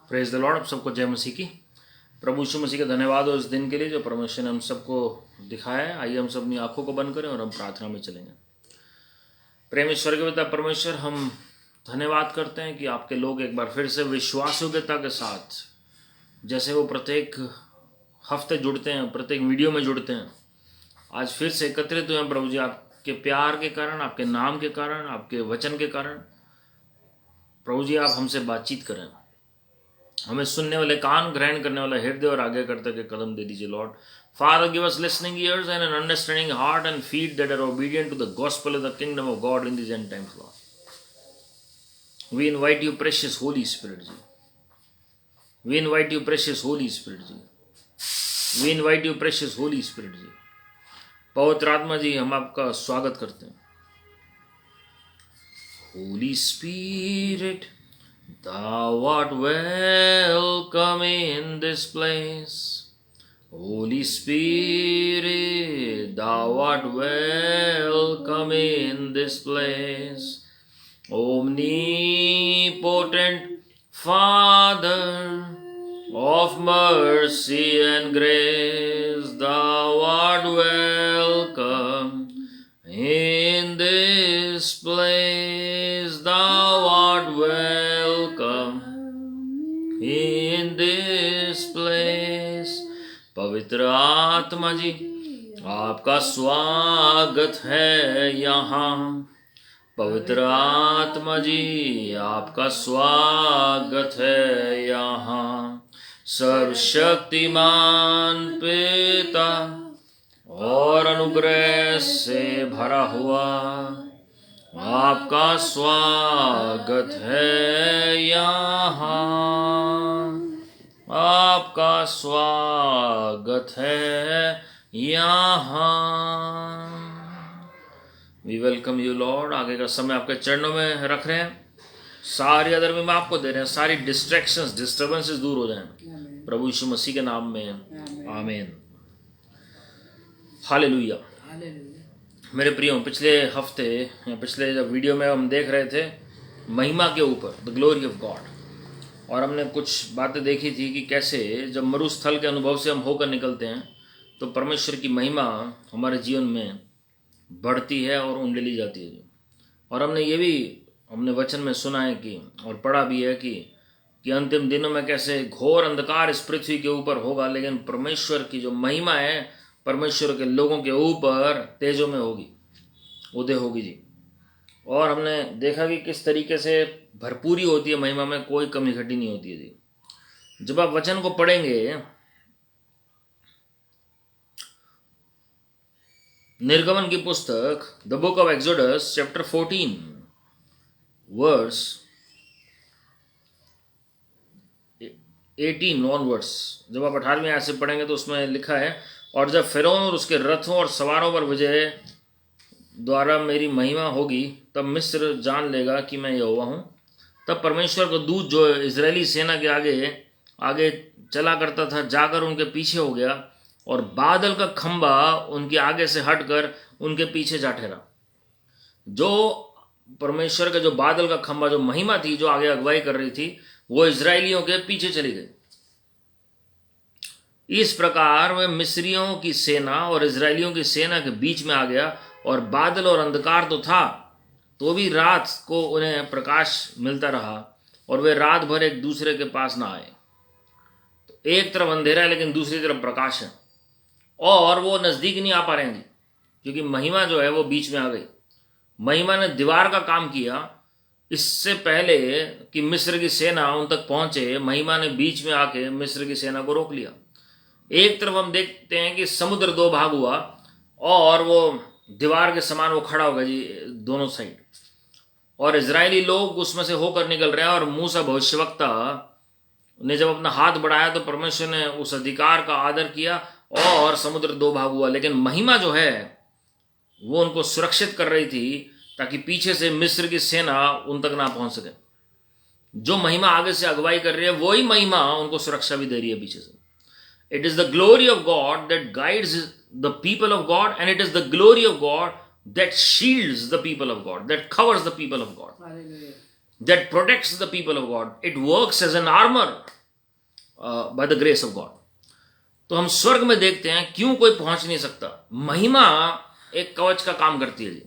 Praise the Lord. आप सबको जय मसीह की। प्रभु यीशु मसीह का धन्यवाद हो इस दिन के लिए जो परमेश्वर ने हम सबको दिखाया है। आइए हम सब अपनी आंखों को बंद करें और हम प्रार्थना में चलेंगे। प्रेम ईश्वर के पिता परमेश्वर, हम धन्यवाद करते हैं कि आपके लोग एक बार फिर से विश्वास योग्यता के साथ, जैसे वो प्रत्येक हफ्ते जुड़ते हैं, प्रत्येक वीडियो में जुड़ते हैं, आज फिर से एकत्रित हुए हैं प्रभु जी, आपके प्यार के कारण, आपके नाम के कारण, आपके वचन के कारण। प्रभु जी, आप हमसे बातचीत करें, हमें सुनने वाले कान, ग्रहण करने वाला हृदय और आगे करते के कदम दे दीजिए Lord. Father, give us listening ears and an understanding heart and feet that are obedient to the gospel of the kingdom of God in these end times, Lord. We invite you, precious Holy Spirit ji. We invite you, precious Holy Spirit ji. We invite you, precious Holy Spirit ji. पवित्र आत्मा जी, हम आपका स्वागत करते हैं। Holy Spirit, thou art welcome in this place. Holy Spirit, thou art welcome in this place. Omnipotent Father of mercy and grace, thou art welcome in this place. Thou art welcome in this place. पवित्र आत्मा जी, आपका स्वागत है यहाँ। पवित्र आत्मा जी, आपका स्वागत है यहाँ। सर्वशक्तिमान पिता और अनुग्रह से भरा हुआ आपका स्वागत है यहाँ। आपका स्वागत है यहाँ। We welcome you Lord. आगे का समय आपके चरणों में रख रहे हैं। सारी अधर्मी में आपको दे रहे हैं। सारी डिस्ट्रैक्शंस, डिस्टर्बेंसेस दूर हो जाएं प्रभु यीशु मसीह के नाम में, आमीन। हालेलुया। मेरे प्रियो, पिछले हफ्ते या पिछले जब वीडियो में हम देख रहे थे महिमा के ऊपर, द ग्लोरी ऑफ गॉड, और हमने कुछ बातें देखी थी कि कैसे जब मरुस्थल के अनुभव से हम होकर निकलते हैं तो परमेश्वर की महिमा हमारे जीवन में बढ़ती है और उंडेली जाती है। और हमने वचन में सुना है कि और पढ़ा भी है कि अंतिम दिनों में कैसे घोर अंधकार इस पृथ्वी के ऊपर होगा, लेकिन परमेश्वर की जो महिमा है परमेश्वर के लोगों के ऊपर तेजों में होगी, उदय होगी जी। और हमने देखा कि किस तरीके से भरपूरी होती है महिमा में, कोई कमी घटी नहीं होती है जी। जब आप वचन को पढ़ेंगे, निर्गमन की पुस्तक, the book of Exodus chapter 14 verse 18 onwards, जब आप 18वीं आयत से पढ़ेंगे तो उसमें लिखा है, और जब फिरौन और उसके रथों और सवारों पर विजय द्वारा मेरी महिमा होगी, तब मिस्र जान लेगा कि मैं यहोवा हूँ। तब परमेश्वर का दूत जो इजरायली सेना के आगे चला करता था, जाकर उनके पीछे हो गया, और बादल का खंबा उनके आगे से हटकर उनके पीछे जा ठहरा। जो परमेश्वर का जो बादल का खंबा, जो महिमा थी, जो आगे अगुवाई कर रही थी, वो इजरायलियों के पीछे चली गई। इस प्रकार वह मिस्रियों की सेना और इजरायलियों की सेना के बीच में आ गया, और बादल और अंधकार तो था, तो भी रात को उन्हें प्रकाश मिलता रहा, और वे रात भर एक दूसरे के पास ना आए। तो एक तरफ अंधेरा है लेकिन दूसरी तरफ प्रकाश है, और वो नजदीक नहीं आ पा रहे हैं क्योंकि महिमा जो है वो बीच में आ गई। महिमा ने दीवार का काम किया। इससे पहले कि मिस्र की सेना उन तक पहुंचे, महिमा ने बीच में आके मिस्र की सेना को रोक लिया। एक तरफ हम देखते हैं कि समुद्र दो भाग हुआ, और वो दीवार के समान वो खड़ा होगा जी दोनों साइड, और इजरायली लोग उसमें से होकर निकल रहे हैं। और मूसा भविष्यवक्ता ने जब अपना हाथ बढ़ाया तो परमेश्वर ने उस अधिकार का आदर किया और समुद्र दो भाग हुआ। लेकिन महिमा जो है वो उनको सुरक्षित कर रही थी ताकि पीछे से मिस्र की सेना उन तक ना पहुंच सके। जो महिमा आगे से अगुवाई कर रही है वही महिमा उनको सुरक्षा भी दे रही है पीछे से। It is the glory of God that guides the people of God, and it is the glory of God that shields the people of God, that covers the people of God, Hallelujah. that protects the people of God. It works as an armor by the grace of God. तो हम स्वर्ग में देखते हैं क्यों कोई पहुंच नहीं सकता। महिमा एक कवच का काम करती है जी।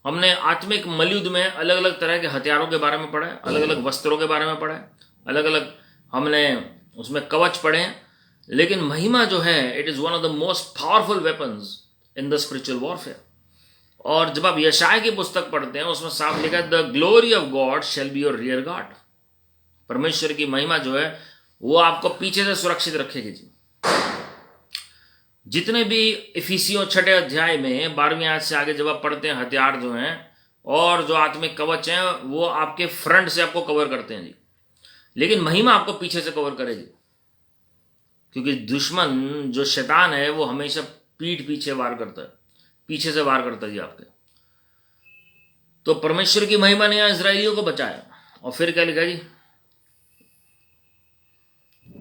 हमने आत्मिक मलयुद्ध में अलग अलग तरह के हथियारों के बारे में पढ़ा है, अलग अलग वस्त्रों के बारे में पढ़ा है, अलग अलग हमने उसमें कवच पढ़े हैं, लेकिन महिमा जो है it is one of the most powerful weapons in the spiritual warfare. और जब आप यशाया की पुस्तक पढ़ते हैं उसमें साफ लिखा है, the glory of God shall be your rear guard. परमेश्वर की महिमा जो है वो आपको पीछे से सुरक्षित रखेगी जी। जितने भी इफिसियों 6 अध्याय में 12वीं आयत से आगे जब आप पढ़ते हैं, हथियार जो हैं और जो आत्मिक कवच हैं वो आपके फ्रंट से आपको कवर करते हैं जी, लेकिन महिमा आपको पीछे से कवर करेगी, क्योंकि दुश्मन जो शैतान है वो हमेशा पीठ पीछे वार करता है, पीछे से वार करता है जी आपके। तो परमेश्वर की महिमा ने इजराइलियों को बचाया। और फिर क्या लिखा जी,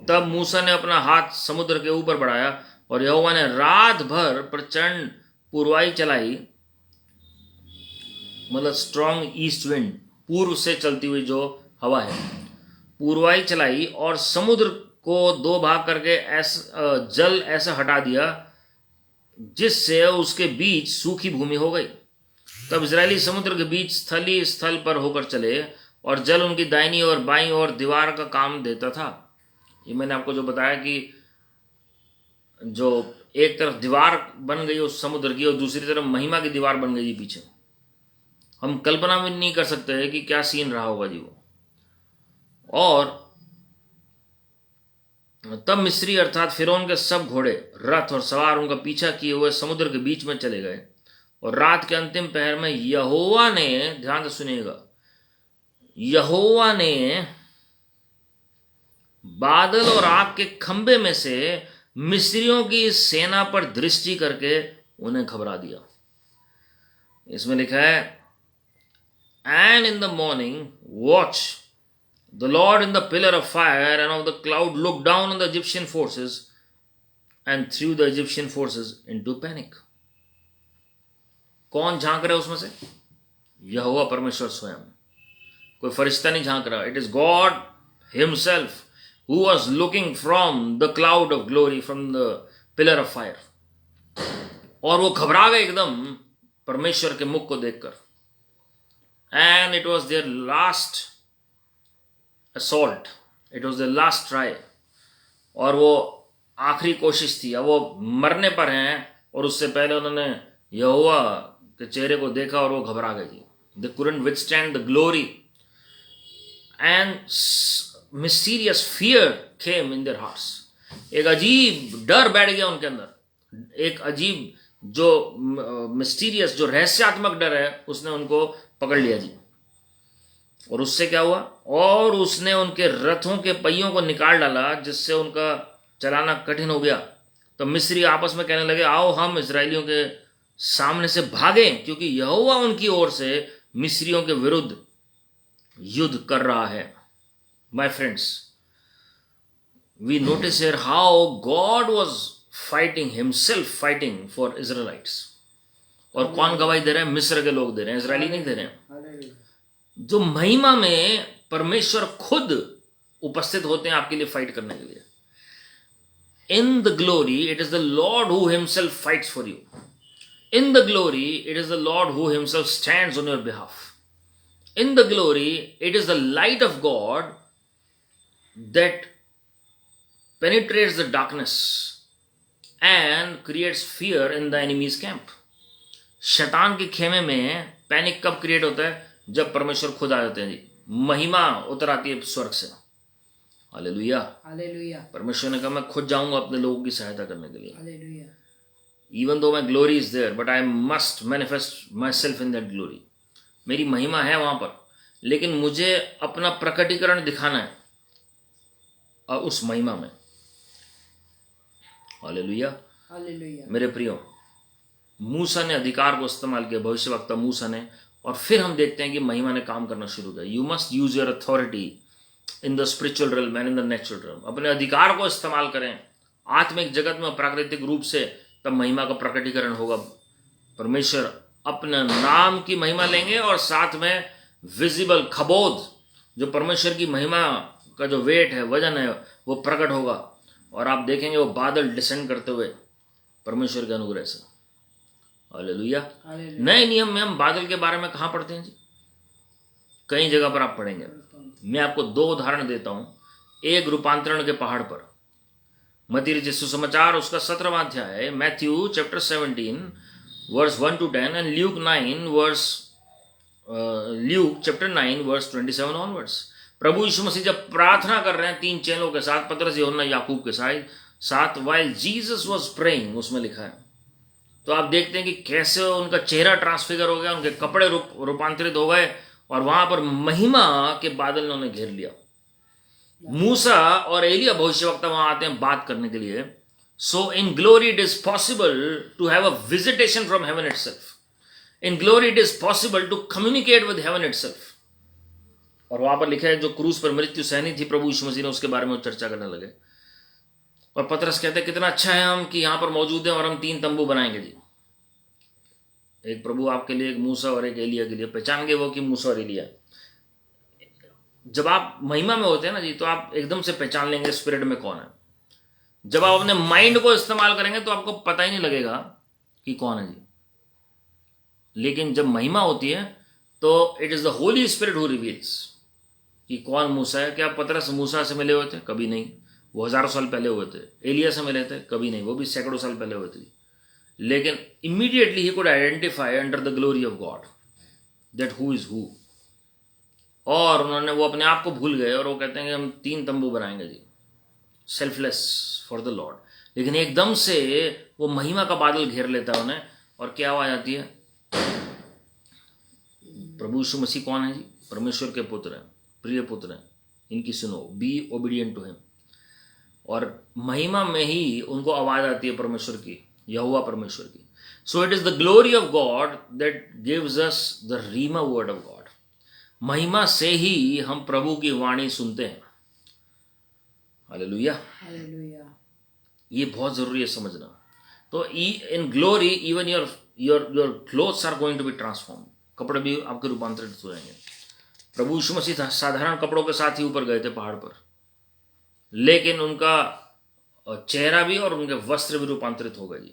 तब मूसा ने अपना हाथ समुद्र के ऊपर बढ़ाया और यहोवा ने रात भर प्रचंड पूर्वाई चलाई, मतलब स्ट्रॉन्ग ईस्ट विंड, पूर्व से चलती हुई जो हवा है, पूर्वाई चलाई और समुद्र को 2 भाग करके जल ऐसा हटा दिया जिससे उसके बीच सूखी भूमि हो गई। तब इजरायली समुद्र के बीच स्थलीय स्थल पर होकर चले और जल उनकी दाहिनी और बाईं ओर दीवार का काम देता था। ये मैंने आपको जो बताया कि जो एक तरफ दीवार बन गई उस समुद्र की और दूसरी तरफ महिमा की दीवार बन गई पीछे। हम कल्पना भी नहीं कर सकते कि क्या सीन रहा होगा जी वो। और तब मिस्री अर्थात फिरौन के सब घोड़े, रथ और सवार उनका पीछा किए हुए समुद्र के बीच में चले गए। और रात के अंतिम पहर में यहोवा ने, ध्यान से सुनिएगा, यहोवा ने बादल और आग के खंबे में से मिस्रियों की सेना पर दृष्टि करके उन्हें घबरा दिया। इसमें लिखा है, and in the morning watch the Lord in the pillar of fire and of the cloud looked down on the Egyptian forces and threw the Egyptian forces into panic. कौन झांक रहा है उसमें से? यहोवा परमेश्वर स्वयं, कोई फरिश्ता नहीं झांक रहा। It is God himself who was looking from the cloud of glory, from the pillar of fire. और वो घबरा गए एकदम परमेश्वर के मुख को देखकर। And it was their last assault, it was the last try, और वो आखिरी कोशिश थी। अब वो मरने पर हैं और उससे पहले उन्होंने यहोवा के चेहरे को देखा और वो घबरा गए जी। They couldn't withstand the glory and mysterious fear came in their hearts. एक अजीब डर बैठ गया उनके अंदर, एक अजीब जो मिस्टीरियस जो रहस्यात्मक डर है उसने उनको पकड़ लिया जी। और उससे क्या हुआ, और उसने उनके रथों के पहियों को निकाल डाला जिससे उनका चलाना कठिन हो गया। तो मिस्री आपस में कहने लगे, आओ हम इजरायलियों के सामने से भागें, क्योंकि यहोवा उनकी ओर से मिस्रियों के विरुद्ध युद्ध कर रहा है। My friends, we notice here how God was fighting himself, fighting for Israelites. और कौन गवाही दे रहे हैं? मिस्र के लोग दे रहे हैं, इजरायली नहीं दे रहे हैं। जो महिमा में परमेश्वर खुद उपस्थित होते हैं आपके लिए फाइट करने के लिए। इन the glory it is the Lord who himself fights for you. In the glory it is the Lord who himself stands on your behalf. In the glory it is the light of God that penetrates the darkness and creates fear in the enemy's camp. शैतान के खेमे में panic कब create होता है? जब परमेश्वर खुद आ जाते हैं जी, महिमा उतर आती है स्वर्ग से। Hallelujah, hallelujah. परमेश्वर ने कहा मैं खुद जाऊंगा अपने लोगों की सहायता करने के लिए। Hallelujah. Even though my glory is there, but I must manifest myself in that glory. मेरी महिमा है वहां पर, लेकिन मुझे अपना प्रकटीकरण दिखाना है उस महिमा में। Hallelujah, hallelujah. मेरे प्रियो, मूसा ने अधिकार को इस्तेमाल किया, भविष्यवक्ता मूसा ने, और फिर हम देखते हैं कि महिमा ने काम करना शुरू किया। You must use your authority in the spiritual realm and in the natural realm. अपने अधिकार को इस्तेमाल करें आत्मिक जगत में, प्राकृतिक रूप से, तब महिमा का प्रकटीकरण होगा। परमेश्वर अपने नाम की महिमा लेंगे और साथ में विजिबल खबोध, जो परमेश्वर की महिमा का जो वेट है, वजन है, वो प्रकट होगा और आप देखेंगे वो बादल डिसेंड करते हुए परमेश्वर के अनुग्रह से। हालेलुया। नए नियम में हम बादल के बारे में कहाँ पढ़ते हैं जी? कई जगह पर आप पढ़ेंगे। मैं आपको 2 उदाहरण देता हूं। एक रूपांतरण के पहाड़ पर, मत्ती रचित सुसमाचार उसका 17वां अध्याय, Matthew chapter 17 verse 1 to 10 and Luke chapter 9 verse 27 onwards. प्रभु यीशु मसीह जब प्रार्थना कर रहे हैं 3 चेलों के साथ, पतरस, यूहन्ना, याकूब के साथ, व्हाइल जीसस वाज प्रेइंग, उसमें लिखा है। तो आप देखते हैं कि कैसे उनका चेहरा ट्रांसफिगर हो गया, उनके कपड़े रूपांतरित हो गए और वहां पर महिमा के बादल ने उन्हें घेर लिया। मूसा और एलिया भविष्यवक्ता वहां आते हैं बात करने के लिए। So in glory it is possible to have a visitation from heaven itself. In glory it is possible to communicate with heaven itself. और वहां पर लिखा है जो क्रूस पर मृत्यु सहनी थी प्रभु यीशु मसीह ने, उसके बारे में चर्चा करने लगे। और पतरस कहते हैं कितना अच्छा है हम कि यहां पर मौजूद हैं और हम 3 तंबू बनाएंगे जी। एक प्रभु आपके लिए, एक मूसा और एक एलिया के लिए। पहचान गए वो कि मूसा और एलिया। जब आप महिमा में होते हैं ना जी, तो आप एकदम से पहचान लेंगे स्पिरिट में कौन है। जब आप अपने माइंड को इस्तेमाल करेंगे तो आपको पता ही नहीं लगेगा कि कौन है जी। लेकिन जब महिमा होती है तो it is the Holy spirit who reveals कि कौन मूसा है। क्या पतरस मूसा से मिले हुए थे? कभी नहीं, वो हजारों साल पहले हुए थे। एलिया से मिले थे? कभी नहीं, वो भी सैकड़ों साल पहले हुए थे। लेकिन immediately he could identify under the glory of God that who is who. और उन्होंने, वो अपने आप को भूल गए और वो कहते हैं कि हम 3 तंबू बनाएंगे जी, सेल्फलेस फॉर द लॉर्ड। लेकिन एकदम से वो महिमा का बादल घेर लेता है उन्हें और क्या आवाज आती है? प्रभु यीशु मसीह कौन है जी? परमेश्वर के पुत्र हैं, प्रिय पुत्र हैं, इनकी सुनो, बी ओबीडियंट टू हिम। और महिमा में ही उनको आवाज आती है परमेश्वर की, यहोवा परमेश्वर की। So it is the glory of God that gives us the rhema word of God. महिमा से ही हम प्रभु की वाणी सुनते हैं। हालेलुया। ये बहुत जरूरी है समझना। तो in glory even your clothes are going to be transform. कपड़े भी आपके रूपांतरित हो जाएंगे। प्रभु यीशु मसीह साधारण कपड़ों के साथ ही ऊपर गए थे पहाड़ पर, लेकिन उनका चेहरा भी और उनके वस्त्र भी रूपांतरित हो गए।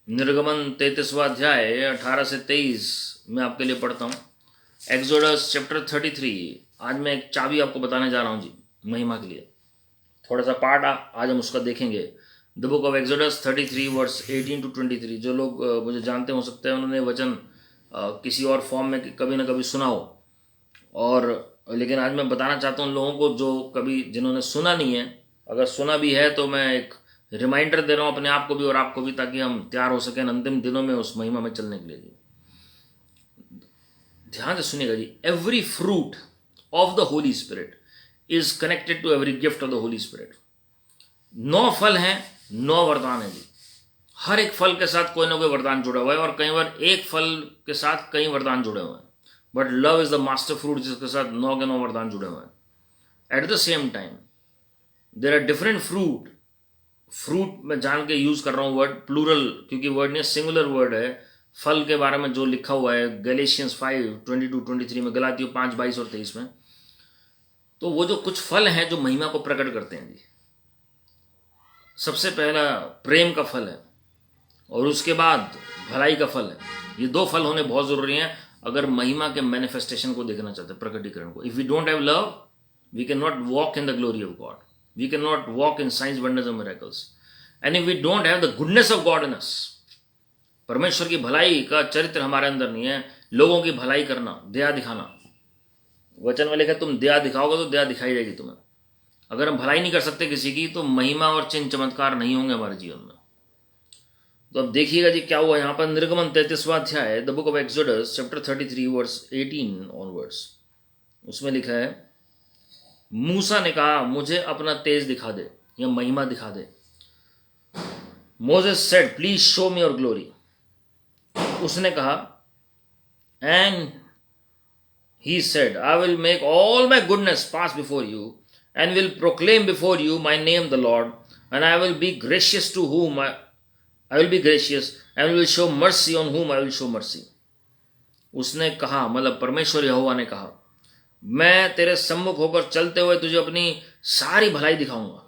निर्गमन 33वां अध्याय 18 से 23 मैं आपके लिए पढ़ता हूं। Exodus chapter 33। आज मैं एक चाबी आपको बताने जा रहा हूं जी महिमा के लिए। थोड़ा सा पार्ट आज हम उसका देखेंगे। The book of Exodus 33 verse 18 to 23। जो लोग मुझे जानते हो सकते हैं उन्होंने वचन किसी और फॉर्म में कभी ना कभी सुना हो, और लेकिन आज मैं बताना चाहता हूं उन लोगों को जो कभी, जिन्होंने सुना नहीं है। अगर सुना भी है तो मैं एक रिमाइंडर दे रहा हूं अपने आप को भी और आपको भी, ताकि हम तैयार हो सकें अंतिम दिनों में उस महिमा में चलने के लिए जी। ध्यान से सुनिएगा जी। Every fruit of the Holy Spirit is connected to every gift of the Holy Spirit. 9 फल हैं, 9 वरदान है जी। हर एक फल के साथ कोई ना कोई वरदान जुड़ा हुआ है, और कई बार एक फल के साथ कई वरदान जुड़े हुए हैं। But love is the master fruit, जिसके साथ 9 के 9 वरदान जुड़े हुए हैं। At the same time there are different fruit. Fruit में जान के यूज कर रहा हूं वर्ड प्लूरल, क्योंकि वर्ड नहीं सिंगुलर वर्ड है। फल के बारे में जो लिखा हुआ है गैलेशियंस 5:22-23 में, गलातियों 5:22 और 23 में। तो वो जो कुछ फल हैं जो महिमा को प्रकट करते हैं जी। सबसे पहला प्रेम का फल है और उसके बाद भलाई का फल है। ये 2 फल होने बहुत जरूरी हैं अगर महिमा के मैनिफेस्टेशन को देखना चाहते हैं, प्रकटीकरण को। If we don't have love we can not walk in the glory of God, we can not walk in signs, wonders और miracles. And if we don't have the goodness of God in us, परमेश्वर की भलाई का चरित्र हमारे अंदर नहीं है, लोगों की भलाई करना, दया दिखाना। वचन में लिखा तुम दया दिखाओगे तो दया दिखाई जाएगी तुम्हें। अगर हम भलाई नहीं कर सकते किसी की तो महिमा और चिन्ह चमत्कार नहीं होंगे हमारे जीवन में। तो अब देखिएगा जी क्या हुआ यहाँ पर। निर्गमन 33वां अध्याय, the book of Exodus chapter 33 verse 18 onwards, उसमें लिखा है, मूसा ने कहा मुझे अपना तेज दिखा दे या महिमा दिखा दे। Moses said please show me your glory. उसने कहा, and he said, I will make all my goodness pass before you and will proclaim before you my name the Lord, and I will be gracious to whom I will be gracious and will show mercy on whom I will show mercy. उसने कहा, मतलब परमेश्वर यहोवा ने कहा, मैं तेरे सम्मुख होकर चलते हुए तुझे अपनी सारी भलाई दिखाऊंगा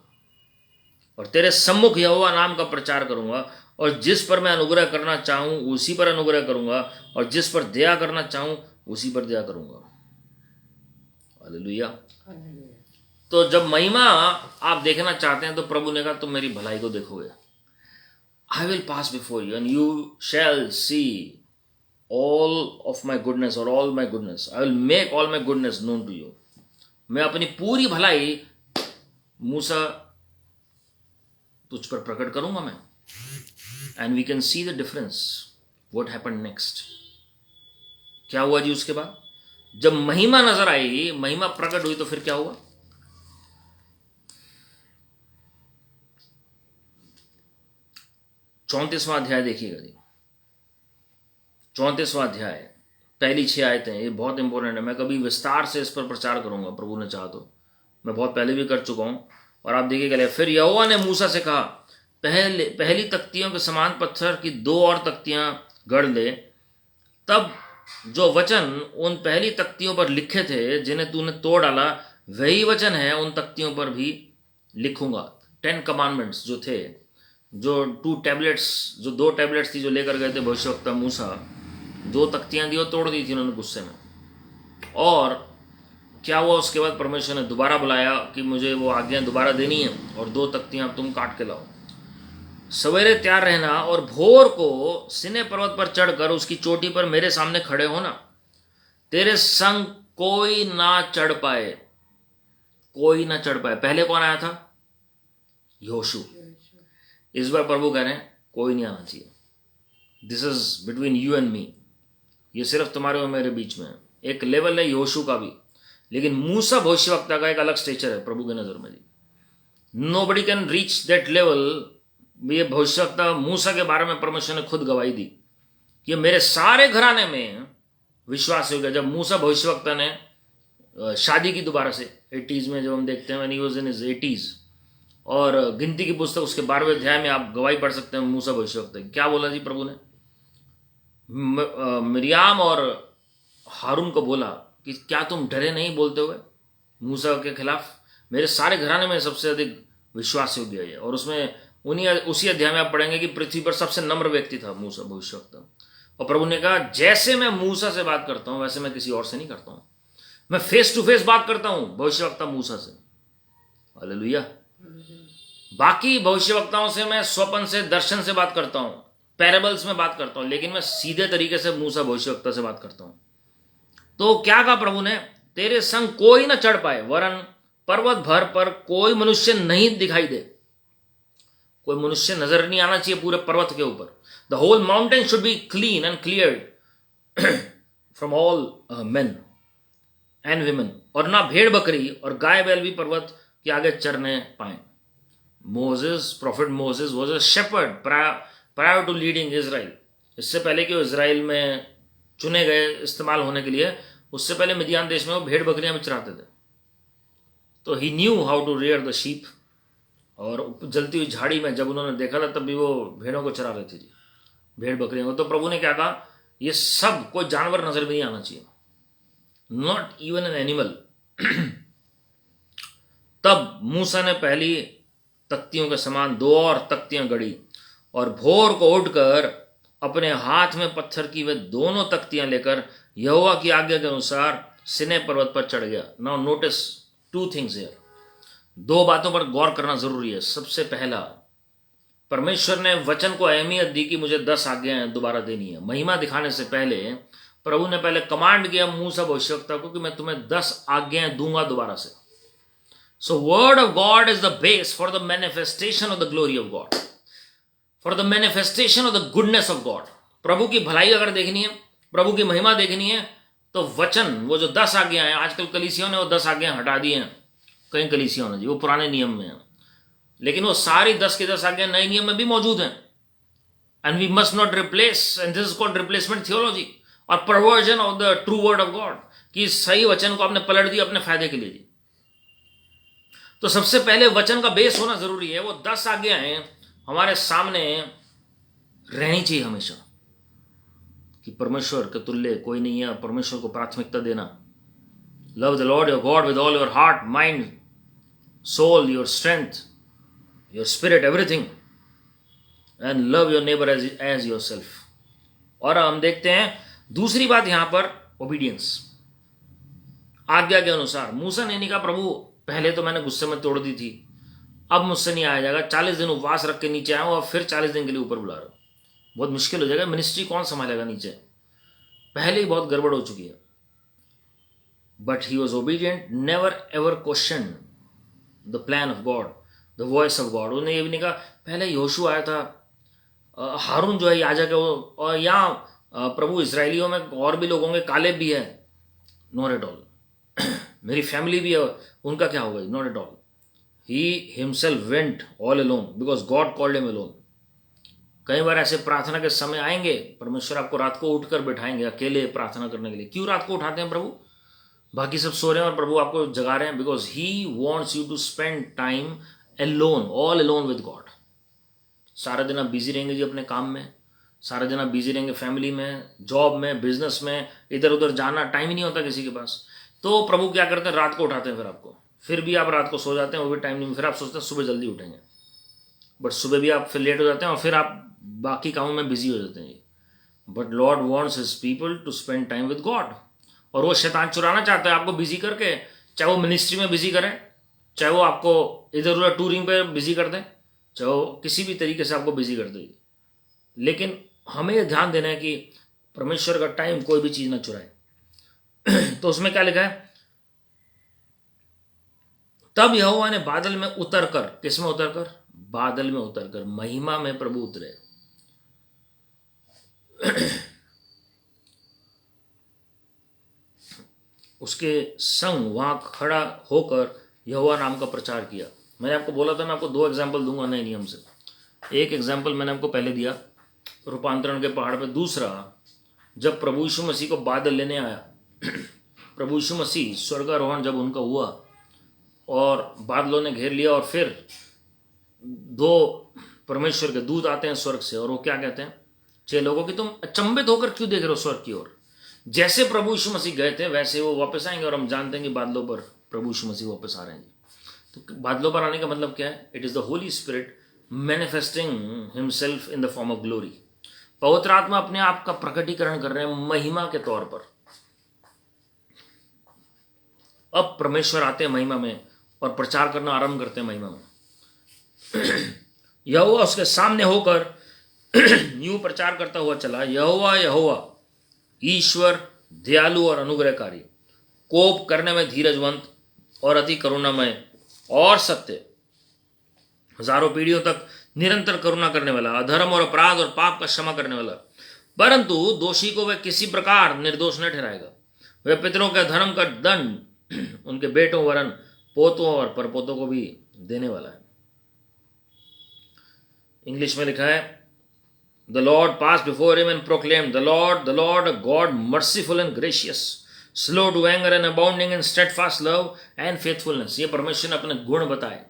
और तेरे सम्मुख यहोवा नाम का प्रचार करूंगा, और जिस पर मैं अनुग्रह करना चाहूं उसी पर अनुग्रह करूंगा, और जिस पर दया करना चाहूं उसी पर दया करूंगा। हालेलुया। तो जब महिमा आप देखना चाहते हैं तो प्रभु ने कहा तुम मेरी भलाई को देखोगे। I will pass before you and you shall see all of my goodness और all my goodness, I will make all my goodness known to you. मैं अपनी पूरी भलाई मूसा तुझ पर प्रकट करूंगा मैं। And we can see the difference what happened next. क्या हुआ जी उसके बाद? जब महिमा नजर आई, महिमा प्रकट हुई, तो फिर क्या हुआ? चौंतीसवां अध्याय देखिएगा जी। 34वां अध्याय पहली 6 आयतें, ये बहुत इंपॉर्टेंट है। मैं कभी विस्तार से इस पर प्रचार करूंगा प्रभु ने चाहा तो, मैं बहुत पहले भी कर चुका हूं। और आप देखिए, फिर यहोवा ने मूसा से कहा पहली तख्तियों के समान पत्थर की 2 और तख्तियां गढ़ ले। तब जो वचन उन पहली तख्तियों पर लिखे थे जिन्हें तूने तोड़ डाला, वही वचन है उन तख्तियों पर भी लिखूंगा। 10 कमांडमेंट्स जो थे, जो 2 टैबलेट्स, जो 2 टैबलेट्स थी जो लेकर गए थे भविष्यवक्ता मूसा, 2 तख्तियां दी और तोड़ दी थी उन्होंने गुस्से में। और क्या हुआ उसके बाद? परमेश्वर ने दोबारा बुलाया कि मुझे वो आज्ञा दोबारा देनी है और 2 तख्तियां तुम काट के लाओ। सवेरे तैयार रहना और भोर को सिने पर्वत पर चढ़कर उसकी चोटी पर मेरे सामने खड़े होना। तेरे संग कोई ना चढ़ पाए, कोई ना चढ़ पाए। पहले कौन आया था? यहोशू। इस बार प्रभु कह रहे हैं कोई नहीं आना चाहिए। This is between you and me, ये सिर्फ तुम्हारे और मेरे बीच में है। एक लेवल है यहोशू का भी, लेकिन मूसा भविष्यवक्ता का एक अलग स्टेचर है प्रभु की नजर में जी। Nobody can reach that level. ये भविष्यवक्ता मूसा के बारे में परमेश्वर ने खुद गवाही दी कि मेरे सारे घराने में विश्वास हो गया। जब मूसा भविष्यवक्ता ने शादी की दोबारा से 80s में, जब हम देखते हैं when he was in his 80s, और गिनती की पुस्तक उसके 12वें अध्याय में आप गवाही पढ़ सकते हैं मूसा भविष्यवक्ता की। क्या बोला जी प्रभु ने? मिरियाम और हारून को बोला कि क्या तुम डरे नहीं बोलते हुए मूसा के खिलाफ? मेरे सारे घराने में सबसे अधिक विश्वास योग्य है। और उसमें उसी अध्याय में आप पढ़ेंगे कि पृथ्वी पर सबसे नम्र व्यक्ति था मूसा भविष्यवक्ता। और प्रभु ने कहा जैसे मैं मूसा से बात करता हूं वैसे मैं किसी और से नहीं करता हूं। मैं फेस टू फेस बात करता हूं भविष्यवक्ता मूसा से। हालेलुया। बाकी भविष्यवक्ताओं से मैं स्वप्न से, दर्शन से बात करता हूं, पैराबल्स में बात करता हूं, लेकिन मैं सीधे तरीके से मूसा भविष्यवक्ता से बात करता हूं। तो क्या कहा प्रभु ने? तेरे संग कोई ना चढ़ पाए, वरन पर्वत भर पर कोई मनुष्य नहीं दिखाई दे। कोई मनुष्य नजर नहीं आना चाहिए पूरे पर्वत के ऊपर। The whole mountain should be clean and cleared from all men and women. और ना भेड़ बकरी और गाय बैल भी पर्वत के आगे चरने पाए। Moses, prophet Moses was a shepherd prior to leading Israel. इससे पहले कि वो इजराइल में चुने गए इस्तेमाल होने के लिए, उससे पहले मिदियान देश में वो भेड़ बकरियां भी चराते थे। तो he knew how to rear the sheep. और जलती हुई झाड़ी में जब उन्होंने देखा था तब भी वो भेड़ों को चरा रहे थे जी, भेड़ बकरियों को। तो प्रभु ने क्या कहा? ये सब कोई जानवर नजर भी नहीं आना चाहिए, नॉट इवन एन एनिमल। तब मूसा ने पहली तख्तियों के समान 2 और तख्तियां गढ़ी और भोर को उठकर अपने हाथ में पत्थर की वे दोनों तख्तियां लेकर यहोवा की आज्ञा के अनुसार सिने पर्वत पर चढ़ गया। Now notice 2 things here. 2 बातों पर गौर करना जरूरी है। सबसे पहला, परमेश्वर ने वचन को अहमियत दी कि मुझे 10 आज्ञाएं दोबारा देनी है। महिमा दिखाने से पहले प्रभु ने पहले कमांड किया मूसा भविष्यवक्ता को कि मैं तुम्हें 10 आज्ञाएं दूंगा दोबारा से। So word of God is the base for the manifestation of the glory of God, for the manifestation of the goodness of God. प्रभु की भलाई अगर देखनी है, प्रभु की महिमा देखनी है, तो वचन, वो जो 10 आज्ञाएं हैं, आजकल कलीसियों ने वो 10 आज्ञाएं हटा दी हैं, कई कलीसियों ने जी, वो पुराने नियम में है, लेकिन वो सारी 10 की 10 आज्ञाएं नए नियम में भी मौजूद हैं। And we must not replace, and this is called replacement theology और perversion of the true word of God, कि सही वचन को आपने पलट दिया अपने फायदे के लिए जी। तो सबसे पहले वचन का बेस होना जरूरी है। वो 10 आज्ञाएं हमारे सामने रहनी चाहिए हमेशा, कि परमेश्वर के तुल्य कोई नहीं है, परमेश्वर को प्राथमिकता देना, Love the Lord your God with all your heart, mind, soul, your strength, your spirit, everything. And love your neighbor as yourself. और हम देखते हैं दूसरी बात यहां पर ओबीडियंस, आज्ञा के अनुसार। मूसा ने नहीं कहा प्रभु पहले तो मैंने गुस्से में तोड़ दी थी, अब मुझसे नहीं आया जाएगा, 40 दिन उपवास रख के नीचे आया और फिर 40 दिन के लिए ऊपर बुला रहा हूं, बहुत मुश्किल हो जाएगा, मिनिस्ट्री कौन संभालेगा नीचे, पहले ही बहुत गड़बड़ हो चुकी है। But he was obedient, never ever question the plan of God, the voice of God. उन्हें ये भी नहीं कहा पहले यहोशू आया था, हारून जो है याजक है वो, और यहाँ प्रभु इसराइलियों में और भी लोग होंगे, कालेब भी है, नॉट एट ऑल। मेरी फैमिली भी है, उनका क्या होगा, not at all. He himself went all alone because God called him alone. कई बार ऐसे प्रार्थना के समय आएंगे, परमेश्वर आपको रात को उठकर बैठाएंगे अकेले प्रार्थना करने के लिए। क्यों रात को उठाते हैं प्रभु, बाकी सब सो रहे हैं और प्रभु आपको जगा रहे हैं, because he wants you to spend time alone, all alone with God. सारा दिन आप बिजी रहेंगे जी अपने काम में, सारा दिन आप बिजी रहेंगे फैमिली में, जॉब में, बिजनेस में, इधर उधर जाना, टाइम ही नहीं होता किसी के पास। तो प्रभु क्या करते हैं, रात को उठाते हैं फिर आपको, फिर भी आप रात को सो जाते हैं, वो भी टाइम नहीं, फिर आप सोचते हैं सुबह जल्दी उठेंगे, बट सुबह भी आप फिर लेट हो जाते हैं और फिर आप बाकी कामों में बिजी हो जाते हैं। But Lord wants his people to spend time with God. और वो शैतान चुराना चाहता है आपको बिजी करके, चाहे वो मिनिस्ट्री में बिजी करें, चाहे वो आपको इधर उधर टूरिंग पे बिजी कर दें, चाहे वो किसी भी तरीके से आपको बिजी कर देगी। लेकिन हमें यह ध्यान देना है कि परमेश्वर का टाइम कोई भी चीज ना चुराए। तो उसमें क्या लिखा है, तब यहोवा ने बादल में उतरकर, किस में उतरकर, बादल में उतरकर, महिमा में प्रभु उतरे। उसके संग वहां खड़ा होकर यहोवा नाम का प्रचार किया। मैंने आपको बोला था मैं आपको 2 एग्जाम्पल दूंगा नए नियम से। एक एग्जाम्पल मैंने आपको पहले दिया रूपांतरण के पहाड़ पे, दूसरा जब प्रभु यीशु मसीह को बादल लेने आया, प्रभु यीशु मसीह स्वर्गारोहण जब उनका हुआ और बादलों ने घेर लिया, और फिर 2 परमेश्वर के दूत आते हैं स्वर्ग से, और वो क्या कहते हैं चेलों को कि तुम अचंभित होकर क्यों देख रहे हो स्वर्ग की ओर। जैसे प्रभु यीशु मसीह गए थे वैसे वो वापस आएंगे, और हम जानते हैं कि बादलों पर प्रभु यीशु मसीह वापस आ रहे हैं। तो बादलों पर आने का मतलब क्या है, it is the Holy spirit manifesting himself in the form of glory. पवित्र आत्मा अपने आप का प्रकटीकरण कर रहे हैं महिमा के तौर पर। अब परमेश्वर आते हैं महिमा में और प्रचार करना आरंभ करते हैं महिमा में। यहोवा उसके सामने होकर यूं प्रचार करता हुआ चला, यहोवा यहोवा ईश्वर दयालु और अनुग्रहकारी, कोप करने में धीरजवंत और अति करुणामय और सत्य, हजारों पीढ़ियों तक निरंतर करुणा करने वाला, अधर्म और अपराध और पाप का क्षमा करने वाला, परंतु दोषी को वह किसी प्रकार निर्दोष न ठहराएगा। वह पितरों के धर्म का दंड उनके बेटों वरन पोतों और परपोतों को भी देने वाला है। इंग्लिश में लिखा है, the Lord pass before him and proclaim, the Lord God merciful and gracious, slow to anger and abounding in steadfast love and faithfulness. ये परमेश्वर ने अपने गुण बताए,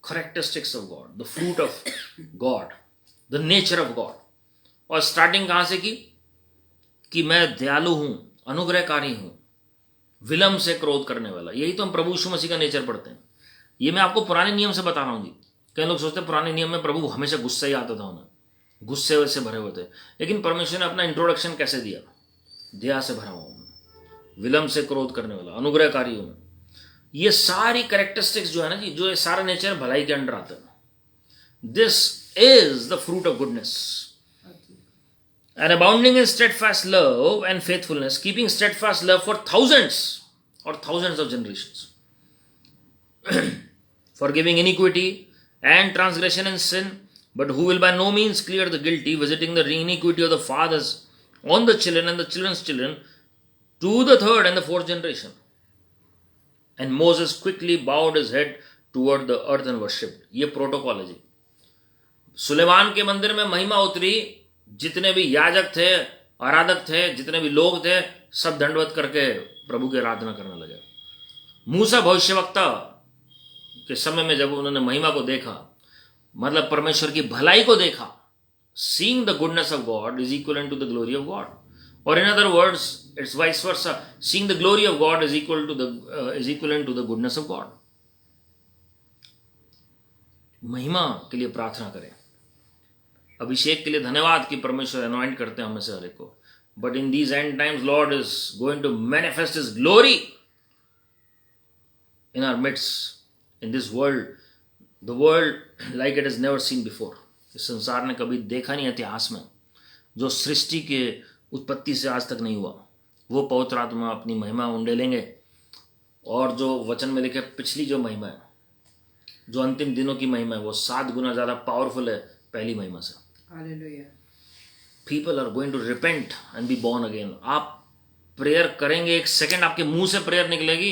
characteristics of God, the fruit of God, the nature of God। और starting कहां से की कि मैं दयालु हूं, अनुग्रहकारी हूं, विलंब से क्रोध करने वाला। यही तो हम प्रभु यीशु मसीह का नेचर पढ़ते हैं। ये मैं आपको पुराने नियम से बता रहा हूं जी। कई लोग सोचते हैं पुराने नियम में प्रभु हमेशा गुस्सा ही आता था, उन्हें गुस्से से भरे हुए थे, लेकिन परमेश्वर ने अपना इंट्रोडक्शन कैसे दिया, दया से भरा हुआ, विलंब से क्रोध करने वाला, अनुग्रहकारी हूं। ये सारी कैरेक्टरिस्टिक्स जो है ना जी, जो ये सारा नेचर भलाई के अंडर आता है। This is the fruit of goodness and abounding in steadfast love and faithfulness, keeping steadfast love for thousands और thousands of generations, forgiving iniquity and transgression and sin, but who will by no means clear the guilty, visiting the iniquity of the fathers on the children and the children's children to the 3rd and the 4th generation. And Moses quickly bowed his head toward the earth and worshipped। ये protocol है जी। सुलेमान के मंदिर में महिमा उतरी, जितने भी याजक थे, आराधक थे, जितने भी लोग थे, सब दंडवत करके प्रभु की आराधना करने लगे। मूसा भविष्यवक्ता के समय में जब उन्होंने महिमा को देखा, मतलब परमेश्वर की भलाई को देखा, seeing the goodness of God is equal to the glory of God, और in other words it's vice versa, seeing the glory of God is equivalent to the goodness of God. महिमा के लिए प्रार्थना करें, अभिषेक के लिए धन्यवाद कि परमेश्वर अनॉइंट करते हैं हमें से हर एक को। But in these end times Lord is going to manifest his glory in our midst, in this world, the world like it is never seen before. इस संसार ने कभी देखा नहीं इतिहास में, जो सृष्टि के उत्पत्ति से आज तक नहीं हुआ। वो पवित्र आत्मा अपनी महिमा उंडेलेंगे, और जो वचन में लिखे पिछली जो महिमा है, जो अंतिम दिनों की महिमा है, वो 7 गुना ज्यादा पावरफुल है पहली महिमा से। Hallelujah. People are going to repent and be born again. आप प्रेयर करेंगे, एक सेकंड आपके मुंह से प्रेयर निकलेगी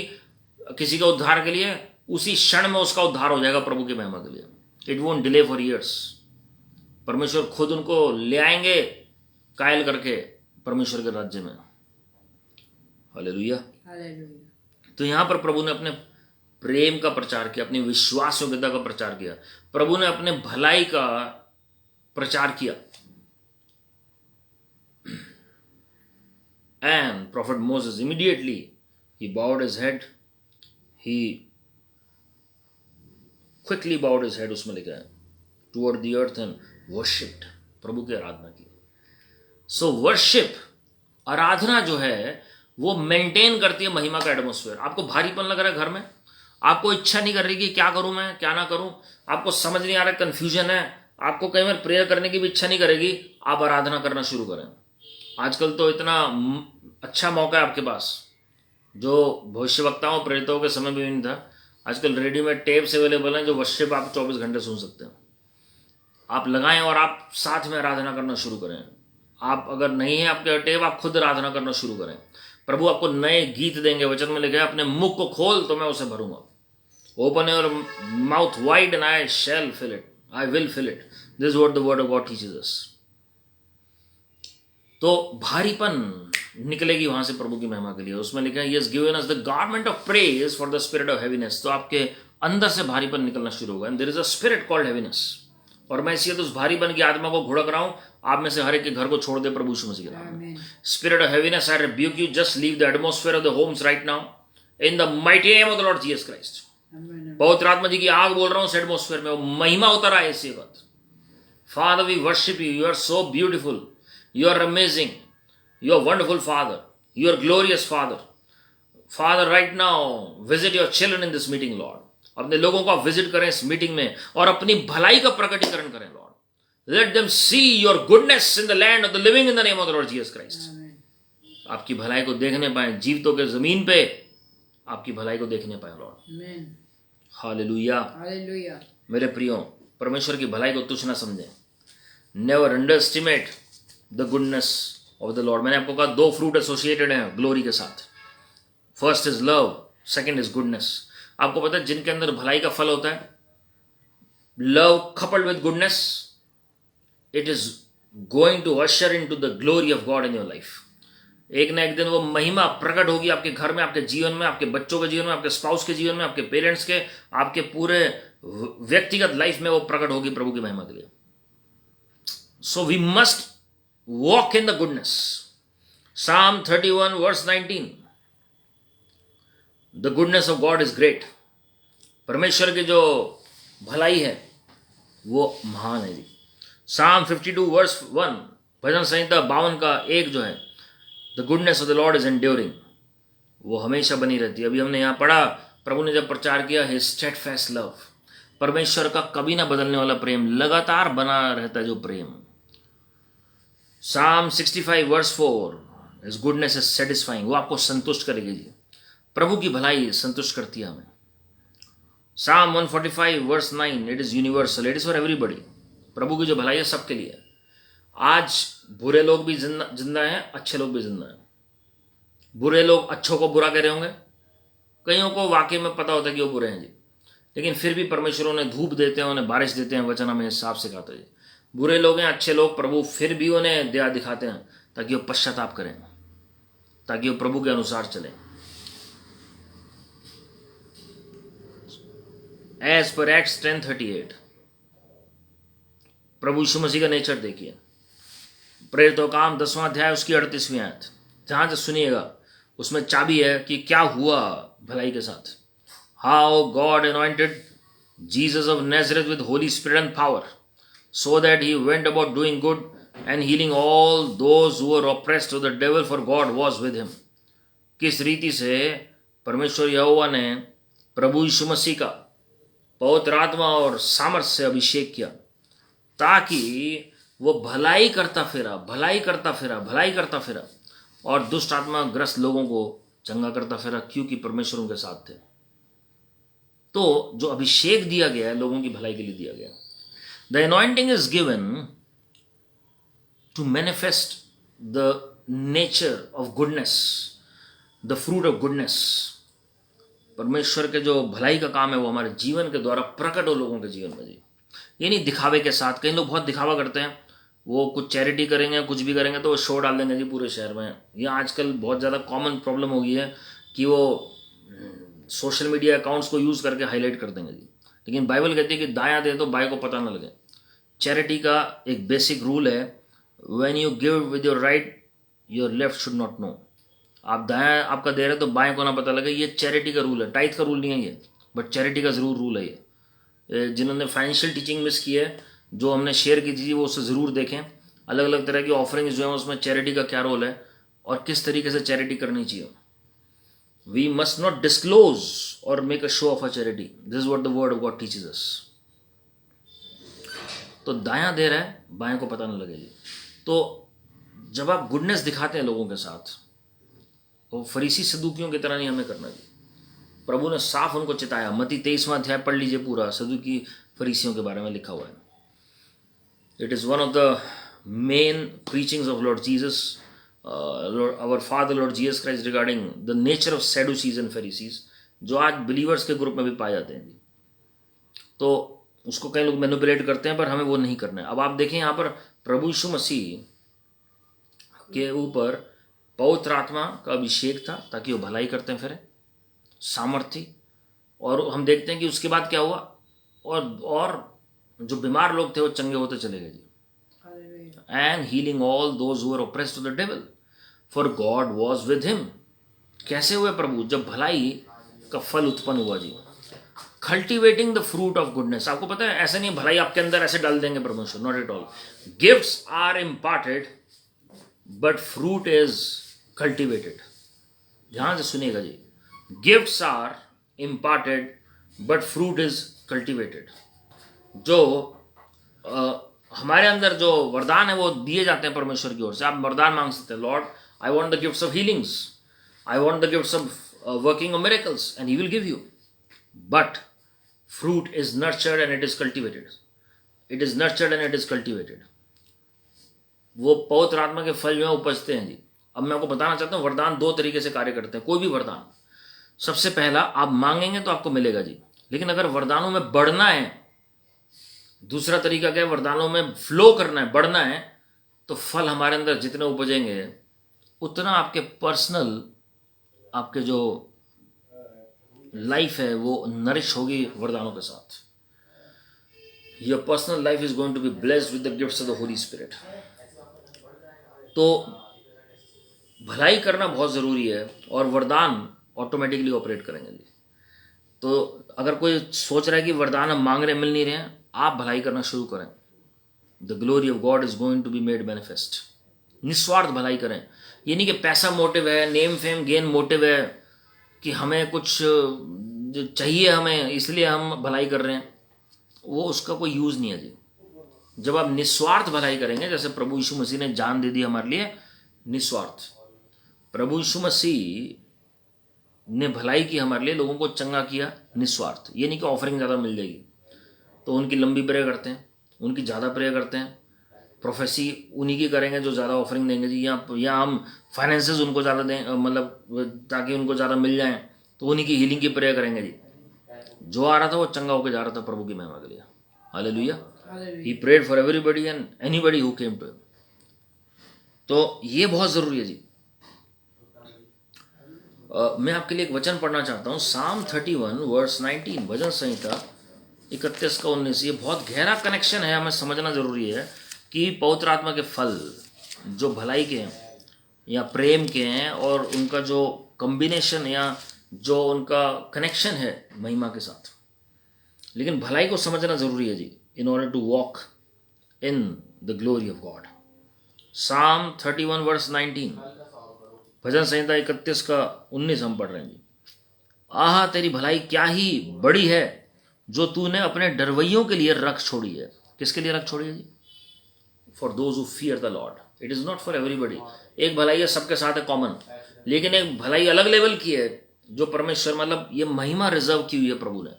किसी के उद्धार के लिए, उसी क्षण में उसका उद्धार हो जाएगा प्रभु की महिमा के लिए। It won't delay for years. परमेश्वर खुद उनको ले आएंगे कायल करके परमेश्वर के राज्य में। हालेलुया। Hallelujah. तो यहां पर प्रभु ने अपने प्रेम का प्रचार किया, अपनी विश्वास योग्यता का प्रचार किया, प्रभु ने अपने भलाई का प्रचार किया। And prophet Moses immediately he bowed his head, he quickly bowed his head, उसमें लिखा है, toward the earth and worshipped, प्रभु की आराधना की। सो वर्शिप, आराधना जो है वो मेंटेन करती है महिमा का एटमोस्फेयर। आपको भारीपन लग रहा है घर में, आपको इच्छा नहीं कर रही कि क्या करूं मैं क्या ना करूं, आपको समझ नहीं आ रहा, कंफ्यूजन है, आपको कई बार प्रेयर करने की भी इच्छा नहीं करेगी, आप आराधना करना शुरू करें। आजकल तो इतना अच्छा मौका है आपके पास, जो भविष्यवक्ताओं प्रेरितों के समय भी नहीं था। आजकल रेडीमेड टेप्स अवेलेबल हैं जो वर्शिप आप 24 घंटे सुन सकते हैं। आप लगाएं और आप साथ में आराधना करना शुरू करें। आप अगर नहीं है आपके टेप, आप खुद आराधना करना शुरू करें। प्रभु आपको नए गीत देंगे। वचन में लिखा है, अपने मुख को खोल तो मैं उसे भरूंगा। Open your mouth wide and I shall fill it, I will fill it. This is what the word of God teaches us. तो भारीपन निकलेगी वहां से प्रभु की महिमा के लिए। उसमें लिखा है, he has given us the garment of praise for the spirit of heaviness. तो आपके अंदर से भारीपन निकलना शुरू होगा। And there is a spirit called heaviness. और मैं इसी उस भारीपन की आत्मा को घुड़क रहा हूं, आप में से हर एक के घर को छोड़ दे प्रभु यीशु मसीह के नाम में। Spirit of heaviness, I rebuke you, just leave the atmosphere of the homes right now in the mighty name of the Lord Jesus Christ. पवित्र आत्मा जी की आग बोल रहा हूं उस एटमॉस्फेयर में, वो महिमा उतर आए इसी वक्त। Father we worship you, you are so beautiful, you are amazing, you are wonderful father, you are glorious father. Father right now visit your children in this meeting Lord. अपने लोगों को आप विजिट करें इस मीटिंग में और अपनी भलाई का प्रकटीकरण करें Lord. Let them see your goodness in the land of the living in the name of the Lord Jesus Christ. आपकी भलाई को देखने पाए, जीवितों के जमीन पे आपकी भलाई को देखने पाए लॉर्ड। हालेलुया। Hallelujah. मेरे प्रियो, परमेश्वर की भलाई को तुच्छ ना समझें। Never underestimate the goodness of the Lord. मैंने आपको कहा 2 फ्रूट एसोसिएटेड हैं ग्लोरी के साथ। First is love, second is goodness. आपको पता है जिनके अंदर भलाई का फल होता है, love coupled with goodness, it is going to usher into the glory of God in your life. एक ना एक दिन वो महिमा प्रकट होगी आपके घर में, आपके जीवन में, आपके बच्चों के जीवन में, आपके स्पाउस के जीवन में, आपके पेरेंट्स के, आपके पूरे व्यक्तिगत लाइफ में वो प्रकट होगी प्रभु की महिमा के लिए। So we must walk in the goodness. Psalm 31 verse 19, the goodness of God is great. परमेश्वर की जो भलाई है वो महान है जी। Psalm 52 verse 1, भजन संहिता 52 का 1 जो है, the goodness of the Lord is enduring, वो हमेशा बनी रहती है। अभी हमने यहां पढ़ा, प्रभु ने जब प्रचार किया, हिज स्टेडफास्ट लव, परमेश्वर का कभी ना बदलने वाला प्रेम, लगातार बना रहता है जो प्रेम। Psalm 65 verse 4, his goodness is satisfying, वो आपको संतुष्ट करेगी जी। प्रभु की भलाई संतुष्ट करती है हमें। Psalm 145 verse 9, it is universal, it is for everybody. प्रभु की जो भलाई है सबके लिए। आज बुरे लोग भी जिंदा हैं, अच्छे लोग भी जिंदा हैं। बुरे लोग अच्छों को बुरा कह रहे होंगे, कईयों को वाकई में पता होता है कि वो बुरे हैं जी, लेकिन फिर भी परमेश्वर उन्हें धूप देते हैं, उन्हें बारिश देते हैं। वचन हमें साफ सिखाता है जी। बुरे लोग हैं, अच्छे लोग, प्रभु फिर भी उन्हें दया दिखाते हैं ताकि वो पश्चाताप करें, ताकि वो प्रभु के अनुसार चलें। एज पर एक्ट्स 10:38, प्रभु यीशु मसीह का नेचर देखिए। प्रेरितों का काम 10वां अध्याय उसकी 38वीं आयत, ध्यान से सुनिएगा, उसमें चाबी है कि क्या हुआ भलाई के साथ। How God anointed Jesus of Nazareth with Holi spirit and power, so that he went about doing good and healing all those who were oppressed of the devil, for God was with him। किस रीति से परमेश्वर यहोवा ने प्रभु यीशु मसीह का पवित्र आत्मा और सामर्थ्य से अभिषेक किया, ताकि वो भलाई करता फिरा और दुष्ट आत्मा ग्रस्त लोगों को चंगा करता फिरा, क्योंकि परमेश्वर उनके साथ थे। तो जो अभिषेक दिया गया है लोगों की भलाई के लिए दिया गया। The anointing is given to manifest the nature of goodness, the fruit of goodness। परमेश्वर के जो भलाई का काम है वो हमारे जीवन के द्वारा प्रकट हो लोगों के जीवन में जी। ये नहीं दिखावे के साथ। कई लोग बहुत दिखावा करते हैं, वो कुछ चैरिटी करेंगे, कुछ भी करेंगे तो वो शो डाल देंगे जी पूरे शहर में। ये आजकल बहुत ज़्यादा कॉमन प्रॉब्लम हो गई है कि वो सोशल मीडिया अकाउंट्स को यूज़ करके हाईलाइट कर देंगे जी। लेकिन बाइबल कहती है कि दायां दे तो बाएं को पता न लगे। चैरिटी का एक बेसिक रूल है, when you give with your right your left should not know. आप दायां आपका दे रहे तो बाएं को ना पता लगे, ये चैरिटी का रूल है। टाइथ का रूल नहीं है ये, बट चैरिटी का ज़रूर रूल है ये। जिन्होंने फाइनेंशियल टीचिंग मिस की है, जो हमने शेयर की थी, वो उससे ज़रूर देखें। अलग अलग तरह की ऑफरिंग्स जो हैं उसमें चैरिटी का क्या रोल है और किस तरीके से चैरिटी करनी चाहिए। वी मस्ट नॉट डिस्क्लोज और make a show of a charity, this is what the word of God teaches us. तो दायां दे रहा है, बाएं को पता न लगे जी। तो जब आप गुडनेस दिखाते हैं लोगों के साथ, तो फरीसी सदूकियों की तरह नहीं हमें करना जी। प्रभु ने साफ उनको चिताया। मत्ती 23वां अध्याय पढ़ लीजिए पूरा, सदूकी फरीसियों के बारे में लिखा हुआ है। It is one of the main preachings of Lord Jesus, our father Lord Jesus Christ regarding the nature of Sadducees and Pharisees, जो आज बिलीवर्स के ग्रुप में भी पाए जाते हैं जी। तो उसको कई लोग मैनिपुलेट करते हैं, पर हमें वो नहीं करना है। अब आप देखें यहाँ पर प्रभु यीशु मसीह के ऊपर पवित्र आत्मा का अभिषेक था ताकि वो भलाई करते फिरे, सामर्थ्य थी। और हम देखते हैं कि उसके बाद क्या हुआ, और जो बीमार लोग थे वो चंगे होते चले गए जी। And healing all those who were oppressed to the devil, for God was with him. कैसे हुए प्रभु? जब भलाई का फल उत्पन्न हुआ जी। Cultivating the fruit of goodness. आपको पता है, ऐसे नहीं भलाई आपके अंदर ऐसे डाल देंगे परमेश्वर, not at all. Gifts are imparted but fruit is cultivated. ध्यान से सुनिएगा जी। Gifts are imparted but fruit is cultivated. जो हमारे अंदर जो वरदान है वो दिए जाते हैं परमेश्वर की ओर से। आप वरदान मांग सकते हैं, Lord I want the gifts of healings, I want the gifts of working of miracles, and he will give you. But fruit is nurtured and it is cultivated. It is nurtured and it is cultivated. वो पवित्र आत्मा के फल जो है उपजते हैं जी। अब मैं आपको बताना चाहता हूँ, वरदान दो तरीके से कार्य करते हैं। कोई भी वरदान, सबसे पहला आप मांगेंगे तो आपको मिलेगा जी। लेकिन अगर वरदानों में बढ़ना है, दूसरा तरीका क्या है, वरदानों में फ्लो करना है, बढ़ना है, तो फल हमारे अंदर जितने उपजेंगे उतना आपके पर्सनल, आपके जो लाइफ है वो नरिश होगी वरदानों के साथ। Your personal life is going to be blessed with the gifts of the Holy Spirit. तो भलाई करना बहुत ज़रूरी है और वरदान ऑटोमेटिकली ऑपरेट करेंगे जी। तो अगर कोई सोच रहा है कि वरदान हम मांग रहे मिल नहीं रहे हैं, आप भलाई करना शुरू करें। The glory of God is going to be made manifest. निस्वार्थ भलाई करें। ये नहीं कि पैसा मोटिव है, नेम फेम गेन मोटिव है, कि हमें कुछ चाहिए हमें इसलिए हम भलाई कर रहे हैं। वो उसका कोई यूज़ नहीं है जी। जब आप निस्वार्थ भलाई करेंगे, जैसे प्रभु यीशु मसीह ने जान दे दी हमारे लिए, निस्वार्थ। प्रभु यीशु मसीह ने भलाई की हमारे लिए, लोगों को चंगा किया निस्वार्थ। ये नहीं कि ऑफरिंग ज़्यादा मिल जाएगी तो उनकी लंबी प्रेयर करते हैं, उनकी ज़्यादा प्रेयर करते हैं, प्रोफेसी उन्हीं की करेंगे जो ज़्यादा ऑफरिंग देंगे जी, या हम फाइनेंसेस उनको ज़्यादा दें, मतलब ताकि उनको ज़्यादा मिल जाएं, तो उन्हीं की हीलिंग की प्रेयर करेंगे जी। जो आ रहा था वो चंगा होकर जा रहा था प्रभु की महिमा के लिए। Hallelujah. He prayed for everybody and anybody who came to him. तो ये बहुत ज़रूरी है जी। मैं आपके लिए एक वचन पढ़ना चाहता हूँ, साम 31 वर्स 19, भजन संहिता 31 का 19। ये बहुत गहरा कनेक्शन है, हमें समझना ज़रूरी है कि पवित्र आत्मा के फल जो भलाई के हैं या प्रेम के हैं, और उनका जो कॉम्बिनेशन या जो उनका कनेक्शन है महिमा के साथ। लेकिन भलाई को समझना जरूरी है जी, in order to walk in the glory of God. Psalm 31 verse 19, भजन संहिता 31 का 19 हम पढ़ रहे हैं जी। आह तेरी भलाई क्या ही बड़ी है जो तूने अपने डरवैयों के लिए रख छोड़ी है। किसके लिए रख छोड़ी है जी? For those who fear the Lord. It is not for everybody. एक भलाई है सबके साथ है कॉमन, लेकिन एक भलाई अलग लेवल की है जो परमेश्वर, मतलब ये महिमा रिजर्व की हुई है प्रभु ने।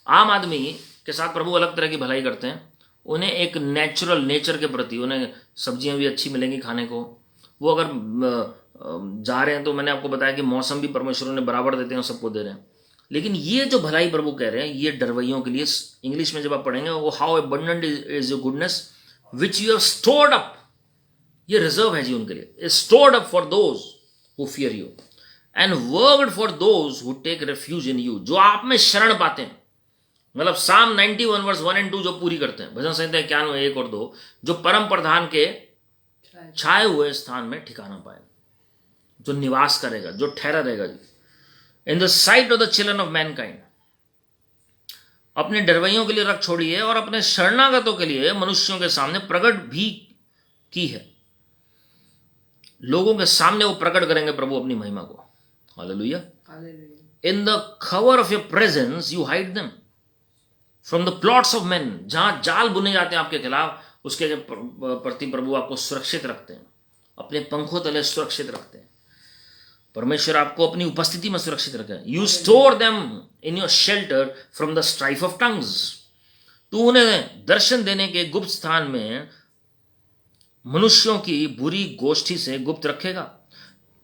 आम आदमी के साथ प्रभु अलग तरह की भलाई करते हैं। उन्हें एक नेचुरल नेचर के प्रति, उन्हें सब्जियां भी अच्छी मिलेंगी खाने को। वो अगर जा रहे हैं तो मैंने आपको बताया कि मौसम भी परमेश्वर ने बराबर देते हैं, सबको दे रहे हैं। लेकिन ये जो भलाई प्रभु कह रहे हैं ये डरवैयों के लिए। इंग्लिश में जब आप पढ़ेंगे वो how abundant is your goodness which you have stored up, ये रिजर्व है जी उनके लिए। Stored up for those who fear you and worked for those who take refuge in you, जो आप में शरण पाते हैं। मतलब Psalm 91 वर्स 1 और 2 जो पूरी करते हैं, भजन संहिता 91 1 और 2, जो परम प्रधान के छाए हुए स्थान में ठिकाना पाए, जो निवास करेगा, जो ठहरा रहेगा जी। In the sight of the children of mankind, अपने डरवैयों के लिए रख छोड़ी है और अपने शरणागतों के लिए मनुष्यों के सामने प्रकट भी की है। लोगों के सामने वो प्रकट करेंगे प्रभु अपनी महिमा को। Hallelujah. In the cover of your presence you hide them from the plots of man, जहां जाल बुने जाते हैं आपके खिलाफ, उसके प्रति प्रभु आपको सुरक्षित रखते हैं, अपने पंखों तले सुरक्षित रखते हैं। परमेश्वर आपको अपनी उपस्थिति में सुरक्षित रखे। You store them in your shelter from the strife of tongues, तू उन्हें दर्शन देने के गुप्त स्थान में मनुष्यों की बुरी गोष्ठी से गुप्त रखेगा।